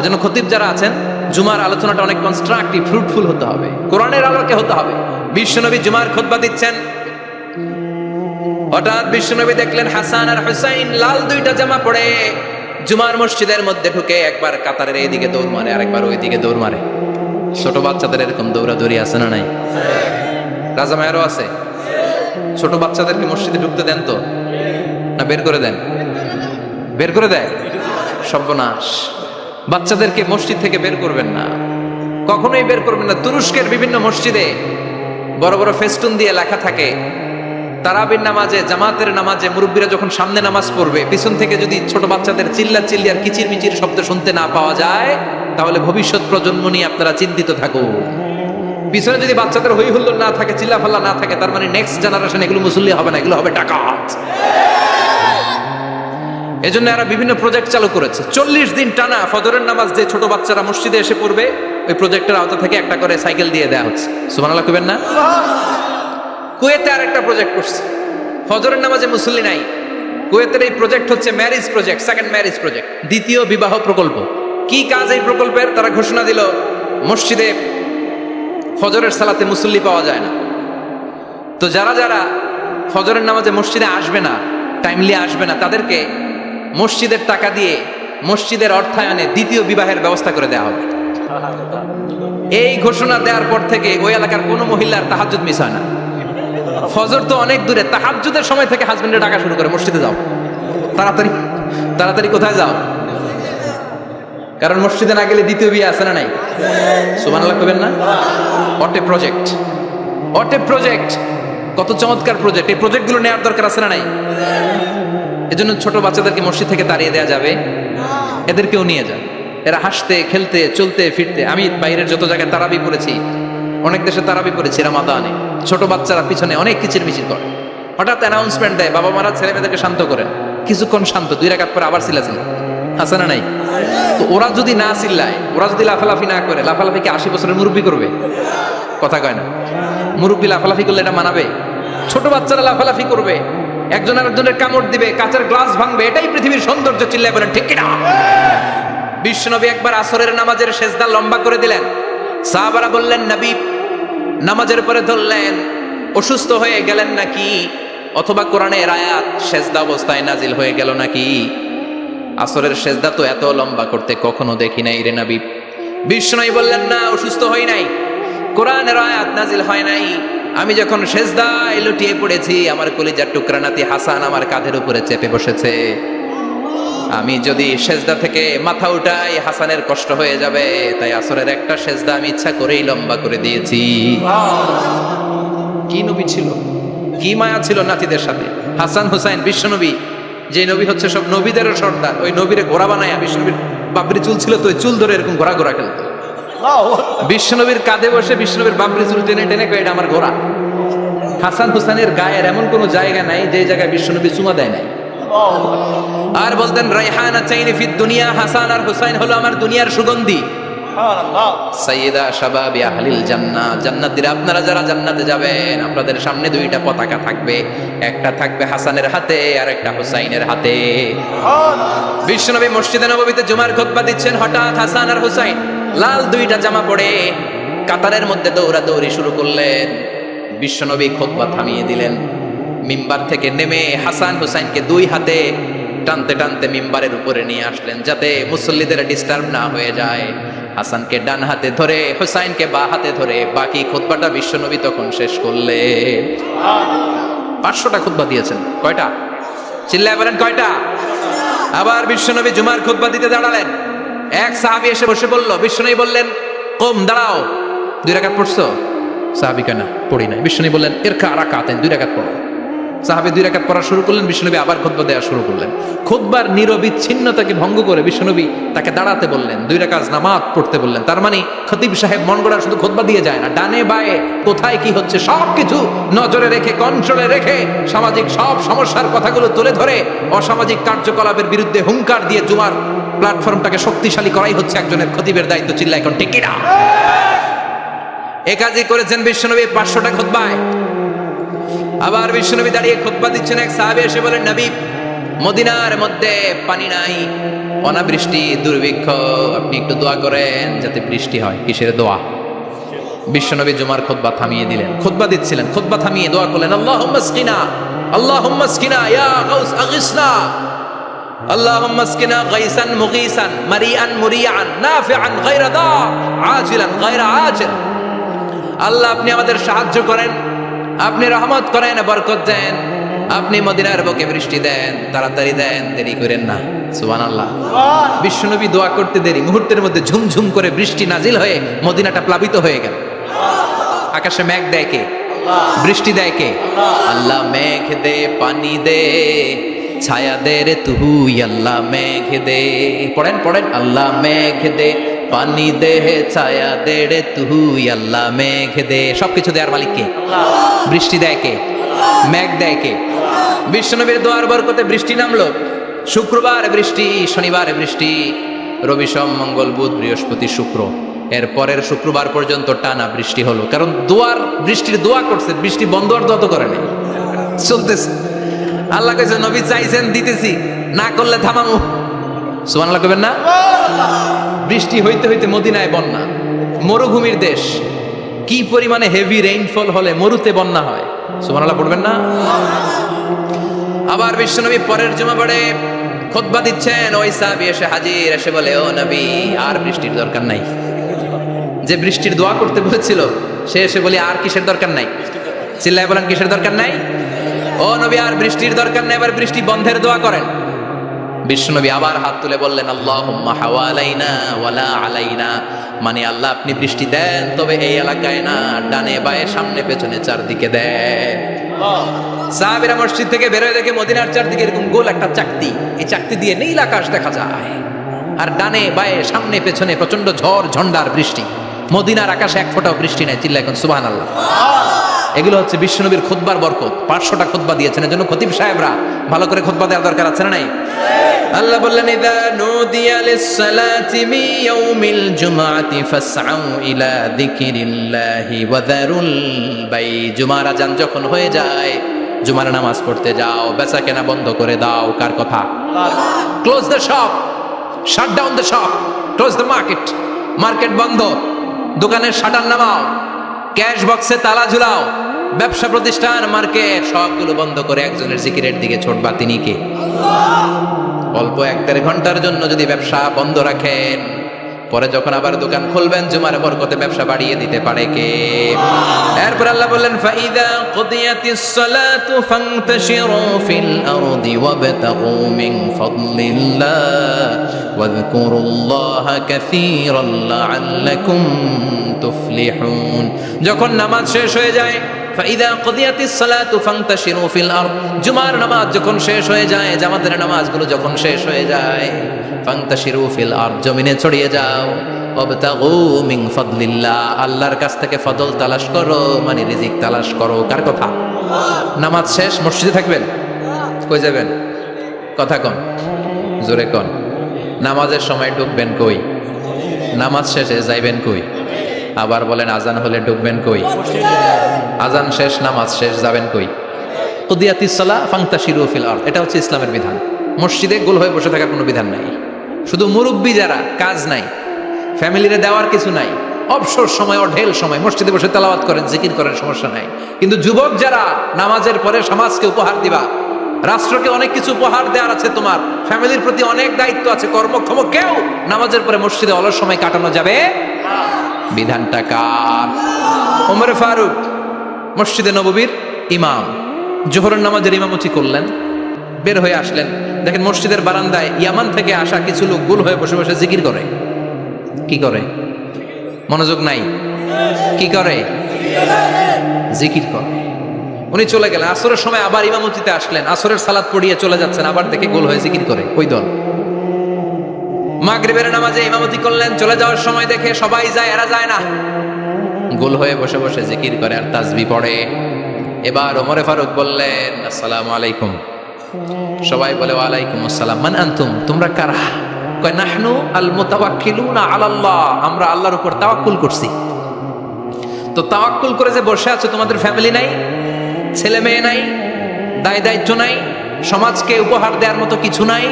A: এজন্য খতিব যারা আছেন জুমার আলোচনাটা অনেক কনস্ট্রাকটিভ, ফ্রুটফুল হতে হবে, কোরআনের আলোকে হতে হবে। বিশ্বনবী জুমার খুতবা দিচ্ছেন, হঠাৎ বিশ্বনবী দেখলেন হাসান আর হুসাইন লাল 2টা জামা পরে জুমার মসজিদের মধ্যে ঢুকে একবার কাতারের এইদিকে দৌড় মারে, আরেকবার ওইদিকে দৌড় মারে। ছোট বাচ্চাদের এরকম দৌড়াদৌড়ি আছে না নাই? রাজা মায়েরও আছে। ছোট বাচ্চাদেরকে মসজিদে ঢুকতে দেন তো না বের করে দেন? বের করে দেয়। সর্বনাশ। বাচ্চাদেরকে মসজিদ থেকে বের করবেন না, কখনোই বের করবেন না। তুরস্কের বিভিন্ন মসজিদে বড় বড় ফেস্টুন দিয়ে লেখা থাকে তারাবির নামাজে, জামাতের নামাজে মুরব্বীরা যখন সামনে নামাজ পড়বে পিছন থেকে যদি ছোট বাচ্চাদের চিল্লা চিল্লি আর কিচির মিচির শব্দ শুনতে না পাওয়া যায় তাহলে ভবিষ্যৎ প্রজন্ম নিয়ে আপনারা চিন্তিত থাকুন। পিছনে যদি বাচ্চাদের হই হুল্লোড় না থাকে, চিল্লাফাল্লা না থাকে, তার মানে নেক্সট জেনারেশন এগুলো মুসল্লি হবে না, এগুলো হবে ডাকাত। এজন্য এরা বিভিন্ন প্রজেক্ট চালু করেছে। 40 দিন টানা ফজরের নামাজ যে ছোট বাচ্চারা মসজিদে এসে পড়বে ওই প্রজেক্টের আওতা থেকে একটা করে সাইকেল দিয়ে দেওয়া হচ্ছে। সুবহানাল্লাহ কইবেন না? কুয়েতে আরেকটা প্রজেক্ট করছে, ফজরের নামাজে মুসল্লি নাই। কুয়েতের এই প্রজেক্ট হচ্ছে marriage project, second marriage project, দ্বিতীয় বিবাহ প্রকল্প। কি কাজ এই প্রকল্পের? তারা ঘোষণা দিল মসজিদে ফজরের সালাতে মুসল্লি পাওয়া যায় না, তো যারা যারা ফজরের নামাজে মসজিদে আসবে না, টাইমলি আসবে না, তাদেরকে মসজিদের টাকা দিয়ে মসজিদের অর্থায়নে দ্বিতীয় বিবাহের ব্যবস্থা করে দেওয়া হবে। এই ঘোষণা দেওয়ার পর থেকে ওই এলাকার কোনো মহিলার তাহাজ্জুদ মিস হয় না। ফজর তো অনেক দূরে, তাহাজ্জুদের সময় থেকে হাজবেন্ডের ডাকা শুরু করে মসজিদে যাও, তাড়াতাড়ি তাড়াতাড়ি কোথায় যাও, কারণ মসজিদে না গেলে দ্বিতীয় বিয়ে আছে না নাই? সুবহানাল্লাহ কইবেন না? What a project, what a project. কত চমৎকার প্রজেক্ট! এই প্রজেক্টগুলো নেওয়ার দরকার আছে না নাই? এজন্য ছোট বাচ্চাদেরকে মসজিদ থেকে তাড়িয়ে দেওয়া যাবে? এদেরকেও নিয়ে যান, এরা হাসতে খেলতে চলতে ফিরতে। আমি বাইরের যত জায়গায় তারাবি পড়েছি, অনেক দেশে তারাবি পড়েছি রামাদানে, ছোট বাচ্চারা পিছনে অনেক কিচির মিচির করে, হঠাৎ অ্যানাউন্সমেন্ট দেয়, বাবা মারা ছেলে মেয়েদেরকে শান্ত করেন। কিছুক্ষণ শান্ত, 2 রাকাত পরে আবার চিল্লাচিল, আছে না নাই? তো ওরা যদি না চিল্লায়, ওরা যদি লাফালাফি না করে, লাফালাফি কি 80 বছরের মুরব্বী করবে? কথা কয় না। মুরব্বী লাফালাফি করলে এটা মানাবে? ছোট বাচ্চারা লাফালাফি করবে, একজন আরেকজনের কামড় দিবে, কাঁচের গ্লাস ভাঙবে, এটাই পৃথিবীর সৌন্দর্য। চিল্লায় বলেন ঠিক কিনা? বিশ্বনবী একবার আসরের নামাজের সেজদা লম্বা করে দিলেন। সাহাবারা বললেন, নবী নামাজের পরে ধরলেন, অসুস্থ হয়ে গেলেন নাকি? অথবা কোরআনের আয়াত সেজদা অবস্থায় নাজিল হয়ে গেল নাকি? আসরের সেজদা তো এত লম্বা করতে কখনো দেখি নাই রে নবী। বিশ্বনবী বললেন, না, অসুস্থ হই নাই, কোরআনের আয়াত নাজিল হয় নাই। আমি যখন সেজদায় লুটিয়ে পড়েছি, আমার কলিজার টুকরা নাতি হাসান আমার কাঁধের উপরে চেপে বসেছে। আমি যদি সেজদা থেকে মাথা উঠাই, হাসানের কষ্ট হয়ে যাবে, তাই আসরের একটা সেজদা আমি ইচ্ছা করেই লম্বা করে দিয়েছি। কি নবী ছিল, কি মায়া ছিল নাতিদের সাথে। হাসান হুসাইন, বিশ্বনবী যে নবী হচ্ছে সব নবীদেরও সর্দার, ওই নবীরে ঘোড়া বানায়, বিশ্বনবীর বাবরি চুল ছিল তো, ওই চুল ধরে এরকম ঘোড়া ঘোড়া খেলতো। বিশ্বনবীর কাঁধে বসে বিশ্বনবীর বাবরি চুল টেনে টেনে কয়, এটা আমার ঘোড়া। হাসান হুসাইনের গায়ের এমন কোন জায়গা নাই যে জায়গায় বিশ্বনবী চুমা দেয় নাই। আর বলতেন, রাইহানা চাইনি ফিদ দুনিয়া, হাসান আর হুসাইন হলো আমার দুনিয়ার সুগন্ধি। সাইয়্যিদা শাবাবি আহলিল জান্নাহ, জান্নাতীরা আপনারা যারা জান্নাতে যাবেন, আপনাদের সামনে 2টা পতাকা থাকবে, একটা থাকবে হাসানের হাতে আর একটা হুসাইনের হাতে। বিশ্বনবী মসজিদে নববীতে জুমার খুতবা দিচ্ছেন, হঠাৎ হাসান আর হুসাইন লাল 2টা জামা পরে কাতারের মধ্যে দৌড়াদৌড়ি শুরু করলেন। বিশ্বনবী খুতবা থামিয়ে দিলেন, মিম্বার থেকে নেমে হাসান হুসাইনকে 2 হাতে টানতে টানতে মিম্বারের উপরে নিয়ে আসলেন, যাতে মুসল্লিদের ডিস্টার্ব না হয়ে যায়। হাসানকে ডান হাতে ধরে, হুসাইনকে বা হাতে ধরে বাকি খুতবাটা বিশ্বনবী তখন শেষ করলেন। 500টা খুতবা দিয়েছেন। কয়টা? চিল্লায় বলেন কয়টা? আবার বিশ্বনবী জুমার খুতবা দিতে দাঁড়ালেন। এক সাহাবী এসে বসে বলল, বিশ্বনবী বললেন, কম, দাঁড়াও, 2 রাকাত পড়ছো? সাহাবী কেন? পড়ি নাই। বিশ্বনবী বললেন, ইরকা রাকাতাইন, 2 রাকাত পড়ো। সাহাবী 2 রাকাত পড়া শুরু করলেন, বিশ্বনবী আবার খুতবা দেওয়া শুরু করলেন। খুতবার নিরবিচ্ছিন্নতাকে ভঙ্গ করে বিশ্বনবী তাকে দাঁড়াতে বললেন, 2 রাকাত নামাজ পড়তে বললেন। তার মানে খতিব সাহেব মন গড়া শুধু খুতবা দিয়ে যায় না, ডানে বায়ে কোথায় কি হচ্ছে সবকিছু নজরে রেখে, কন্ট্রোলে রেখে, সামাজিক সব সমস্যার কথাগুলো তুলে ধরে অসামাজিক কার্যকলাপের বিরুদ্ধে হুঙ্কার দিয়ে জুমার প্ল্যাটফর্মটাকে শক্তিশালী করাই হচ্ছে একজনের খতিবের দায়িত্ব। চিল্লা এখন ঠিক কিনা? এ কাজই করেছেন বিশ্বনবী 500টা খুতবায়। আবার বিশ্বনবী দাঁড়িয়ে খুতবা দিচ্ছেন, এক সাহাবী এসে বলেন, নবী মদিনার মধ্যে পানি নাই, অনাবৃষ্টি, দুর্ভিক্ষ, আপনি একটু দোয়া করেন যাতে বৃষ্টি হয়। কিসের দোয়া? বিশ্বনবী জুমার খুতবা থামিয়ে দিলেন, খুতবা দিচ্ছিলেন, খুতবা থামিয়ে দোয়া করলেন, আল্লাহুম্মা আসকিনা, আল্লাহুম্মা আসকিনা ইয়া গাউস আগিসনা, আল্লাহুম্মা আসকিনা গাইসান মুগীসান, মারিআন মুরিআন, নাফিআন গায়রা দার, আজিলান গায়রা আজিল। আল্লাহ আপনি আমাদের সাহায্য করেন, আপনি রহমত করেন, বরকত দেন, আপনি মদিনার বুকে বৃষ্টি দেন, তাড়াতাড়ি দেন, দেরি করেন না। সুবহানাল্লাহ। বিশ্বনবী দোয়া করতে দেরি, মুহূর্তের মধ্যে ঝুমঝুম করে বৃষ্টি নাজিল হয়ে মদিনাটা প্লাবিত হয়ে গেল। আকাশে মেঘ দেয় কে? বৃষ্টি দেয় কে? আল্লাহ মেঘ দে, পানি দে, ছায়া দে রে তুই, আল্লাহ মেঘ দে। পড়েন পড়েন, আল্লাহ মেঘ দে, পানি দে, ছায়া দে রে তুই, আল্লাহ মেঘ দে। সবকিছু দেওয়ার মালিক কে? বৃষ্টি দেয় কে? মেঘ দেয় কে? বিশ্বনবীর দোয়ার বরকতে বৃষ্টি নামলো। শুক্রবার বৃষ্টি, শনিবার বৃষ্টি, রবি সোম মঙ্গল বুধ বৃহস্পতি শুক্র, এর পরের শুক্রবার পর্যন্ত টানা বৃষ্টি হলো। কারণ দোয়ার, বৃষ্টির দোয়া করছে, বৃষ্টি বন্ধ আর দোয়া তো করে নাই, চলতেছে। আল্লাহ কইছে, নবী চাইছেন দিতেছি, না করলে থামামু। সুবহানাল্লাহ কইবেন না? বৃষ্টি হইতে হইতে মদিনায় বন্যা, মরুভূমির দেশ, কি পরিমাণে হেভি রেইনফল হলে মরুতে বন্যা হয়। সুবহানাল্লাহ পড়বেন না? আবার বিশ্বনবী পরের জুমাবারে খুতবা দিচ্ছেন, ওই সাহাবী এসে হাজির, এসে বলে, ও নবী আর বৃষ্টির দরকার নাই। যে বৃষ্টির দোয়া করতে বলেছিল সে এসে বলি, আর কিসের দরকার নাই? চিল্লায় বলেন, কিসের দরকার নাই? ও নবী আর বৃষ্টির দরকার নাই, এবার বৃষ্টি বন্ধের দোয়া করেন। বিশ্বনবী আবার হাত তুলে বললেন, আল্লাহুম্মা হাওয়ালাইনা ওয়ালা আলাইনা, মানে আল্লাহ আপনি বৃষ্টি দেন, তবে এই এলাকায় না, ডানে বায়ে সামনে পেছনে চারদিকে দেন। সাহাবীরা মসজিদ থেকে বের হয়ে দেখে মদিনার চারদিকে এরকম গোল একটা চাকতি, এই চাকতি দিয়ে নীল আকাশ দেখা যায়, আর ডানে বায়ে সামনে পেছনে প্রচন্ড ঝড় ঝন্ডার বৃষ্টি। মদিনার আকাশে এক ফোঁটাও বৃষ্টি নাই। চিল্লা এখন সুবহানাল্লাহ। এগুলো হচ্ছে বিশ্বনবীর খুতবার বরকত। 500টা খুতবা দিয়েছেন, এজন্য খতিব সাহেবরা ভালো করে খুতবা দেওয়ার দরকার আছে না নাই? আল্লাহ বললেন, ইযা নুদিয়া লিস-সালাতি মিন ইয়াউমিল জুমআতি ফাসআউ ইলা যিকরিল্লাহি ওয়া যারুল বাই। জুমার আযান যখন হয়ে যায়, জুমার নামাজ পড়তে যাও, বেচাকেনা বন্ধ করে দাও। কার কথা? Close the shop, shut down the shop, close the market. Market বন্ধ, দোকানের শাটার নামাও, ক্যাশ বক্সে তালা ঝুলাও, ব্যবসা প্রতিষ্ঠান মার্কেট সবগুলো বন্ধ করে একজনের জিকিরের দিকে ছোটবা। তিনি কে? অল্প 1-1.5 ঘন্টার জন্য যদি ব্যবসা বন্ধ রাখেন, পরে যখন আবার দোকান খুলবেন জুমার বরকতে ব্যবসা বাড়িয়ে দিতে পারে কে? এরপর আল্লাহ বললেন, ফাইদা কুদিয়াতিস সালাতু ফান্তাশিরু ফিল আরদি ওয়াবতাগু মিন ফাদলিল্লাহ ওয়াযকুরুল্লাহা কাসীরান লাআল্লাকুম তুফলিহুন। যখন নামাজ শেষ হয়ে যায়, ফাইদা কুদিয়াতিস সালাতু ফান্তাশিরু ফিল আরদ, জুমার নামাজ যখন শেষ হয়ে যায়, জামাতের নামাজগুলো যখন শেষ হয়ে যায়, ফান্তাশিরু ফিল আরদ, জমিনে ছড়িয়ে যাও, ওয়াবতাগু মিন ফাদলিল্লাহ, আল্লাহর কাছ থেকে ফজল তালাশ করো, মানে রিজিক তালাশ করো। কার কথা? নামাজ শেষ মসজিদে থাকবেন, কই যাবেন? কথা কন, জোরে কন। নামাজের সময় ঢুকবেন কই? নামাজ শেষে যাইবেন কই? আবার বলেন, আজান হলে ঢুকবেন কই? আজান শেষ, নামাজ শেষ, যাবেন কই? কুদিয়াতিস সালাহ ফান্তাশিরু ফিল আরদ, এটা হচ্ছে ইসলামের বিধান। মসজিদে গোল হয়ে বসে থাকার কোনো বিধান নাই। শুধু মুরব্বী যারা, কাজ নাই, ফ্যামিলিরে দেওয়ার কিছু নাই, অবসর সময় অঢেল সময় মসজিদে বসে তেলাওয়াত করেন, জিকির করেন, সমস্যা নাই। কিন্তু যুবক যারা, নামাজের পরে সমাজকে উপহার দিবা, রাষ্ট্রকে অনেক কিছু উপহার দেওয়ার আছে, তোমার ফ্যামিলির প্রতি অনেক দায়িত্ব আছে, কর্মক্ষম কেউ নামাজের পরে মসজিদে অলস সময় কাটানো যাবে? বিধানটা কার? ওমর ফারুক মসজিদে নববীর ইমাম, জোহরের নামাজের ইমামতি করলেন, বের হয়ে আসলেন, দেখেন মসজিদের বারান্দায় ইয়ামান থেকে আসা কিছু লোক গোল হয়ে বসে বসে জিকির করে। কি করে? মনোযোগ নাই। কি করে? জিকির করে। উনি চলে গেলেন, আসরের সময় আবার ইমামতিতে আসলেন, আসরের সালাত পড়িয়ে চলে যাচ্ছেন, আবার দেখে গোল হয়ে জিকির করে। ওই দল। মাগরিবের নামাজে ইমামতি করলেন, চলে যাওয়ার সময় দেখে সবাই যায়, এরা যায় না, গোল হয়ে বসে বসে জিকির করে আর তাসবিহ পড়ে। এবার ওমরে ফারুক বললেন, আসসালামু আলাইকুম। সবাই বলে, ওয়ালাইকুম আসসালাম। মান আনতুম, তোমরা কারা? কয়, নাহনু আল মুতাওয়াক্কিলুনা আলাল্লাহ, আমরা আল্লাহর উপর তাওয়াক্কুল করছি। তো তাওয়াক্কুল করে যে বসে আছো, তোমাদের ফ্যামিলি নাই, ছেলে মেয়ে নাই, দায় দায়িত্ব নাই, সমাজকে উপহার দেওয়ার মতো কিছু নাই,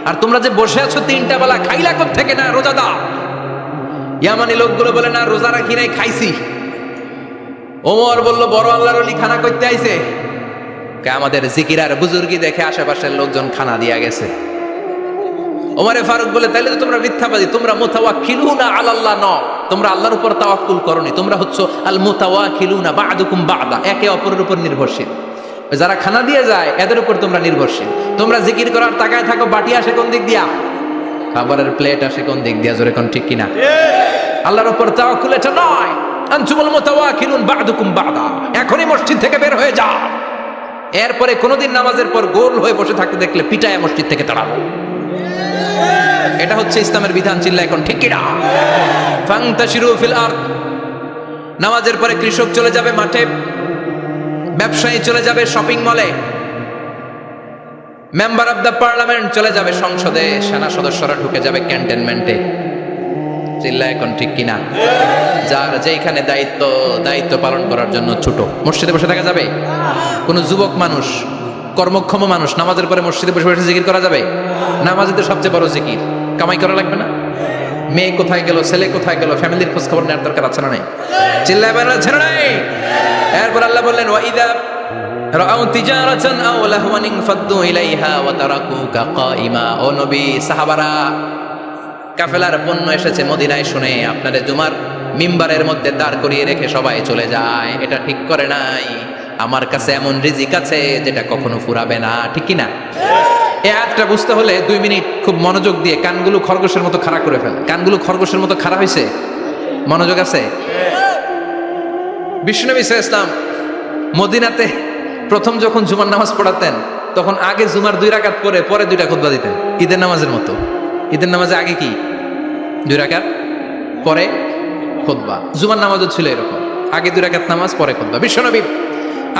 A: আর তোমরা যে বসে আছো 3টা বেলা, খাইলা কোত্থেকে? না রোজা দাও। ইয়ামানি লোকগুলো বলে, না রোজা রাখি নাই, খাইছি। ওমর বলল, বড় আল্লাহর ওলি খানা করতে আইছে। আমাদের জিকির আর বুজুর্গি দেখে আশেপাশের লোকজন খানা দিয়া গেছে। ওমরে ফারুক বলে, তাইলে তো তোমরা মিথ্যাবাদী, তোমরা মুতাওয়াক্কিলুনা আলাল্লাহ ন, তোমরা আল্লাহর উপর তাওয়াক্কুল করনি, তোমরা হচ্ছে আল মুতাওয়াক্কিলুনা বা'দুকুম বা'দা, একে অপরের উপর নির্ভরশীল। যারা খানা দিয়ে যায় এদের উপর তোমরা নির্ভরশীল। তোমরা জিকির করার তাকায় থাকো, বাটি আসে কোন দিক দিয়া, খাবারের প্লেট আসে কোন দিক দিয়া, জোরে কোন ঠিক কিনা? আল্লাহর উপর তাওয়াক্কুল এটা নয়। আনতুমুল মুতাওয়াক্কিলুন বা'দুকুম বা'দা, এখনই মসজিদ থেকে বের হয়ে যাও। এরপরে কোনোদিন নামাজের পর গোল হয়ে বসে থাকতে দেখলে পিটায় মসজিদ থেকে তাড়াবো। এটা হচ্ছে ইসলামের বিধান। চিল্লা এখন ঠিক কিনা? ফান্তাশিরু ফিল আরদ। নামাজের পরে কৃষক চলে যাবে মাঠে, ব্যবসায়ী চলে যাবে শপিং মলে, মেম্বার অফ দ্য পার্লামেন্ট চলে যাবে সংসদে, সেনা সদস্যরা ঢুকে যাবে ক্যান্টনমেন্টে। চিল্লা এখন ঠিক কিনা? যার যেখানে দায়িত্ব পালন করার জন্য ছোট, মসজিদে বসে থাকা যাবে? কোন যুবক মানুষ, কর্মক্ষম মানুষ নামাজের পরে মসজিদে বসে বসে জিকির করা যাবে? নামাজই তো সবচেয়ে বড় জিকির। কামাই করা লাগবে না? মেয়ে কোথায় গেল, ছেলে কোথায় গেল, ফ্যামিলির খোঁজ খবর নেওয়ার দরকার আছে না নাই? চিল্লায় বের আছে না নাই? এরপর আল্লাহ বললেন, ওয়াইদা রাআউ তিজারাতান আও লাহওয়ান ফাদ্দু ইলাইহা ওয়া তারাকুকা কাইমা। ও নবী, সাহাবারা, কাফেলার পণ্য এসেছে মদিনায় শুনে আপনাদের জুমার মিম্বারের মধ্যে দাঁড় করিয়ে রেখে সবাই চলে যায়। এটা ঠিক করে নাই। আমার কাছে এমন রিজিক আছে যেটা কখনো ফুরাবে না। ঠিক কিনা? এই আয়াতটা বুঝতে হলে 2 মিনিট খুব মনোযোগ দিয়ে কানগুলো খরগোশের মতো খাড়া করে ফেলে। কানগুলো খরগোশের মতো খাড়া হয়েছে? মনোযোগ আছে? বিশ্বনবী সাল্লাল্লাহু আলাইহি ওয়াসাল্লাম মদিনাতে প্রথম যখন জুমার নামাজ পড়াতেন তখন আগে জুমার 2 রাকাত পরে 2টা খুতবা দিতেন, ঈদের নামাজের মতো। ঈদের নামাজে আগে কি 2 রাকাত পরে খুতবা, জুমার নামাজও ছিল এরকম, আগে 2 রাকাত নামাজ পরে খুতবা। বিশ্বনবী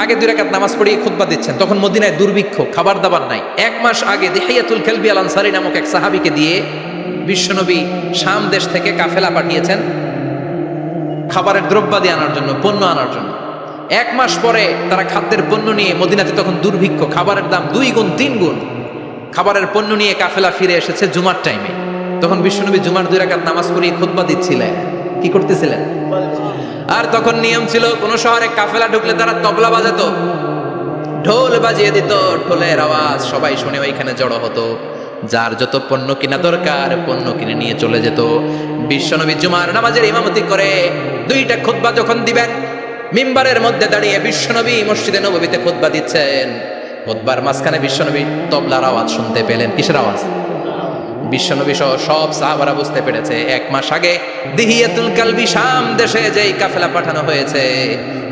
A: আগে 2 রাকাত নামাজ পড়িয়ে খুতবা দিচ্ছেন, তখন মদিনায় দুর্ভিক্ষ, খাবার দাবার নাই। 1 মাস আগে দিহিয়াতুল কালবি আল আনসারী নামক এক সাহাবীকে দিয়ে বিশ্বনবী শাম দেশ থেকে কাফেলা পাঠিয়েছেন খাবারের দ্রব্যাদি আনার জন্য, পণ্য আনার জন্য। 1 মাস পরে তারা খাদ্যের পণ্য নিয়ে, মদিনাতে তখন দুর্ভিক্ষ, খাবারের দাম 2 গুণ 3 গুণ, খাবারের পণ্য নিয়ে কাফেলা ফিরে এসেছে জুমার টাইমে। তখন বিশ্বনবী জুমার 2 রাকাত নামাজ পড়িয়ে খুতবা দিচ্ছিলেন। কি করতেছিলেন? আর তখন নিয়ম ছিল, কোন শহরে কাফেলা ঢুকলে তারা তবলা বাজাতো, ঢোল বাজিয়ে দিত, ঢোলের আওয়াজ সবাই শুনে ওইখানে জড়ো হতো। যার যত পণ্য কিনা দরকার পণ্য কিনে নিয়ে চলে যেত। বিশ্বনবী জুমার নামাজের ইমামতি করে 2টা খুতবা যখন দিবেন, মিম্বারের মধ্যে দাঁড়িয়ে বিশ্বনবী মসজিদে নববীতে খুতবা দিচ্ছেন। খুতবার মাঝখানে বিশ্বনবী তবলার আওয়াজ শুনতে পেলেন। কিসের আওয়াজ? বিশ্বনবী সহ সব সাহাবারা বুঝতে পেরেছে 1 মাস আগে দিহিয়াতুল কালবি শাম দেশে যেই কাফেলা পাঠানো হয়েছে,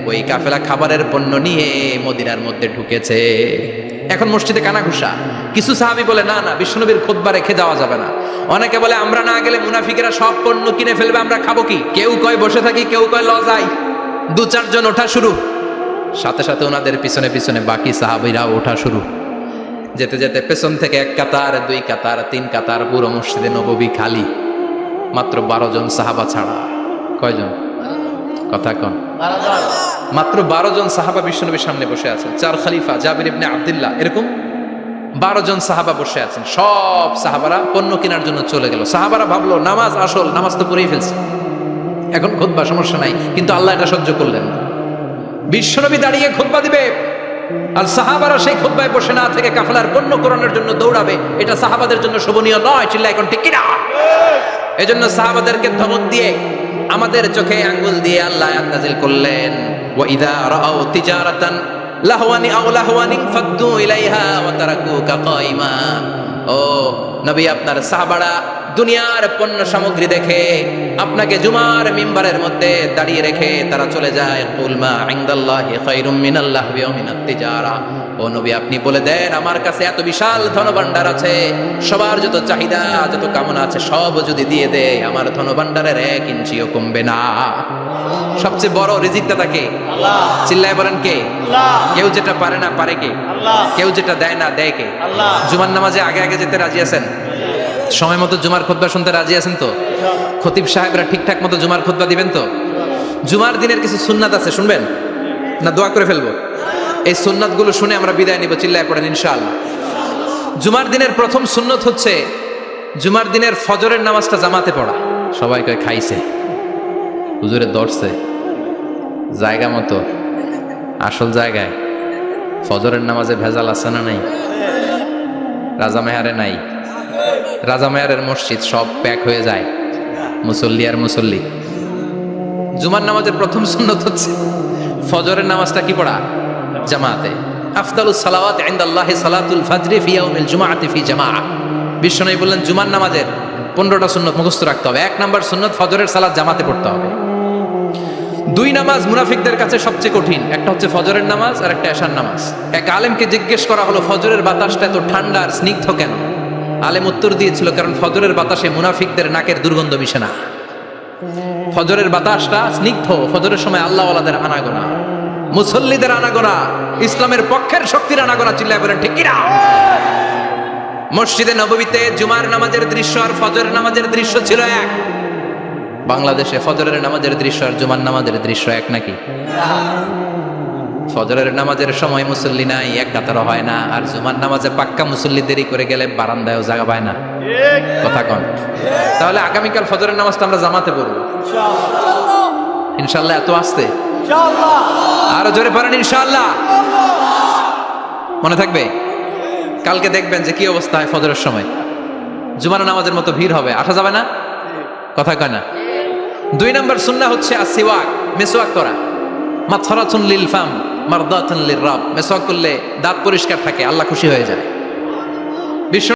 A: ওই কাফেলা খাবারের পণ্য নিয়ে মদিনার মধ্যে ঢুকেছে। এখন মসজিদে কানাঘুষা। কিছু সাহাবী বলে না না, বিশ্বনবীর খুতবা রেখে যাওয়া যাবে না। অনেকে বলে আমরা না গেলে মুনাফিকেরা সব পণ্য কিনে ফেলবে, আমরা খাবো কি? কেউ কয় বসে থাকি, কেউ কয় ল যাই। 2-4 জন ওঠা শুরু, সাথে সাথে ওনাদের পিছনে পিছনে বাকি সাহাবীরা ওঠা শুরু। যেতে যেতে পেছন থেকে 1 কাতার, 2 কাতার, 3 কাতার, পুরো মসজিদে নববী খালি, মাত্র 12 জন সাহাবা ছাড়া। কয়জন? কথা কন। মাত্র 12 জন সাহাবা বিশ্বনবীর সামনে বসে আছেন। 4 খলিফা, জাবির ইবনে আব্দুল্লাহ, এরকম 12 জন সাহাবা বসে আছেন। সব সাহাবারা পণ্য কেনার জন্য চলে গেল। সাহাবারা ভাবলো নামাজ আসল, নামাজ তো পড়েই ফেলছে, এখন খুতবা সমস্যা নাই। কিন্তু আল্লাহ এটা সহ্য করলেন না। বিশ্বনবী দাঁড়িয়ে খুতবা দিবে আর সাহাবারা সেই খুতবায় বসে না থেকে কাফেলার পণ্য কোরআনের জন্য দৌড়াবে, এটা সাহাবাদের জন্য শোভনীয় নয়। চিল্লা এখন ঠিক কিনা? এজন্য সাহাবাদেরকে ধমক দিয়ে, আমাদের চোখে আঙ্গুল দিয়ে আল্লাহ আয়াত নাযিল করলেন, ওয়া ইযা রাআউ তিজারাতান লাহওয়ানি আও লাহওয়ানিন ফাদ্দু ইলাইহা ওয়া তারাকুকা কাইমা। ও নবী, আপনার সাহাবারা দুনিয়ার পণ্য সামগ্রী দেখে আপনাকে জুমার মিম্বারের মধ্যে দাঁড়িয়ে রেখে তারা চলে যায়। কুল মা ইনদাল্লাহি খায়রুম মিনাল লাহবি ওয়া মিনাত তিজারা। ও নবী, আপনি বলে দেন আমার কাছে এত বিশাল ধনভাণ্ডার আছে, সবার যত চাহিদা যত কামনা আছে সব যদি দিয়ে দেয়, আমার ধনভাণ্ডারের 1 ইঞ্চিও কমবে না। সবচেয়ে বড় রিজিকদাতা কে? আল্লাহ। চিল্লায় বলেন কে? আল্লাহ। কেউ যেটা পারে না পারে কে? আল্লাহ। কেউ যেটা দেয় না দেয় কে? আল্লাহ। জুমার নামাজে আগে আগে যেতে রাজি আছেন? সময় মতো জুমার খুতবা শুনতে রাজি আছেন তো? খতিব সাহেবরা ঠিকঠাক মতো জুমার খুতবা দিবেন তো? জুমার দিনের কিছু সুন্নাত আছে, শুনবেন না? দোয়া করে ফেলবো। এই সুন্নাতগুলো শুনে আমরা বিদায় নিব। চিল্লায় পড়েন ইনশাআল্লাহ। জুমার দিনের প্রথম সুন্নত হচ্ছে জুমার দিনের ফজরের নামাজটা জামাতে পড়া। সবাই কয় খাইছে, হুজুরে দর্শে জায়গা মতো, আসল জায়গায় ফজরের নামাজে ভেজাল আছে না নাই? রাজা মেহারে নাই, রাজা মেহারের মসজিদ সব প্যাক হয়ে যায়, মুসল্লি আর মুসল্লি। জুমার নামাজের প্রথম সুন্নত হচ্ছে ফজরের নামাজটা কি পড়া? জামাতে। আফদালুস সালাওয়াত ইনদাল্লাহি সালাতুল ফাজরি ফি ইয়াউমিল জুমআতি ফি জামাআহ। বিশ্বনবী বললেন জুমার নামাজের 15টা সুন্নত মুখস্থ রাখতে হবে। 1 নাম্বার সুন্নত ফজরের সালাত জামাতে পড়তে হবে। 2 নামাজ মুনাফিকদের কাছে সবচেয়ে কঠিন, একটা হচ্ছে ফজরের নামাজ আর একটা এশার নামাজ। এক আলেমকে জিজ্ঞেস করা হলো ফজরের বাতাসটা এত ঠান্ডা আর স্নিগ্ধ কেন? আলেম উত্তর দিয়েছিল, কারণ ফজরের বাতাসে মুনাফিকদের নাকের দুর্গন্ধ মিশে না। ফজরের বাতাসটা স্নিগ্ধ, ফজরের সময় আল্লাহওয়ালাদের আনাগোনা, মুসল্লিদের আনাগোনা, ইসলামের পক্ষের শক্তির আনাগোনা। চিল্লায় বলেন ঠিক কিনা? মসজিদে নববীতে জুমার নামাজের দৃশ্য আর ফজরের নামাজের দৃশ্য ছিল এক। বাংলাদেশে ফজরের নামাজের দৃশ্য আর জুমার নামাজের দৃশ্য এক নাকি? ফজরের নামাজের সময় মুসল্লি নাই, 1 কাতারও হয় না। আর জুমার নামাজে পাক্কা মুসল্লি দেরি করে গেলে বারান্দায়ও জায়গা পায় না। কথা কন। তাহলে আগামীকাল ফজরের নামাজটা আমরা জামাতে পড়বো ইনশাআল্লাহ। এত আসতে আরো জোরে পড়েন ইনশাআল্লাহ। মনে থাকবে? কালকে দেখবেন যে কি অবস্থা হয় ফজরের সময়। জুমার নামাজের মতো ভিড় হবে, আসা যাবে না। কথা কয় না। 2 নাম্বার সুন্নাহ হচ্ছে আসিওয়াক, মেসওয়াক করা। মাথরাতুন লিল ফাম মারদাতুন লির রাব। মেসওয়াক করলে দাঁত পরিষ্কার থাকে, আল্লাহ খুশি হয়ে যায়।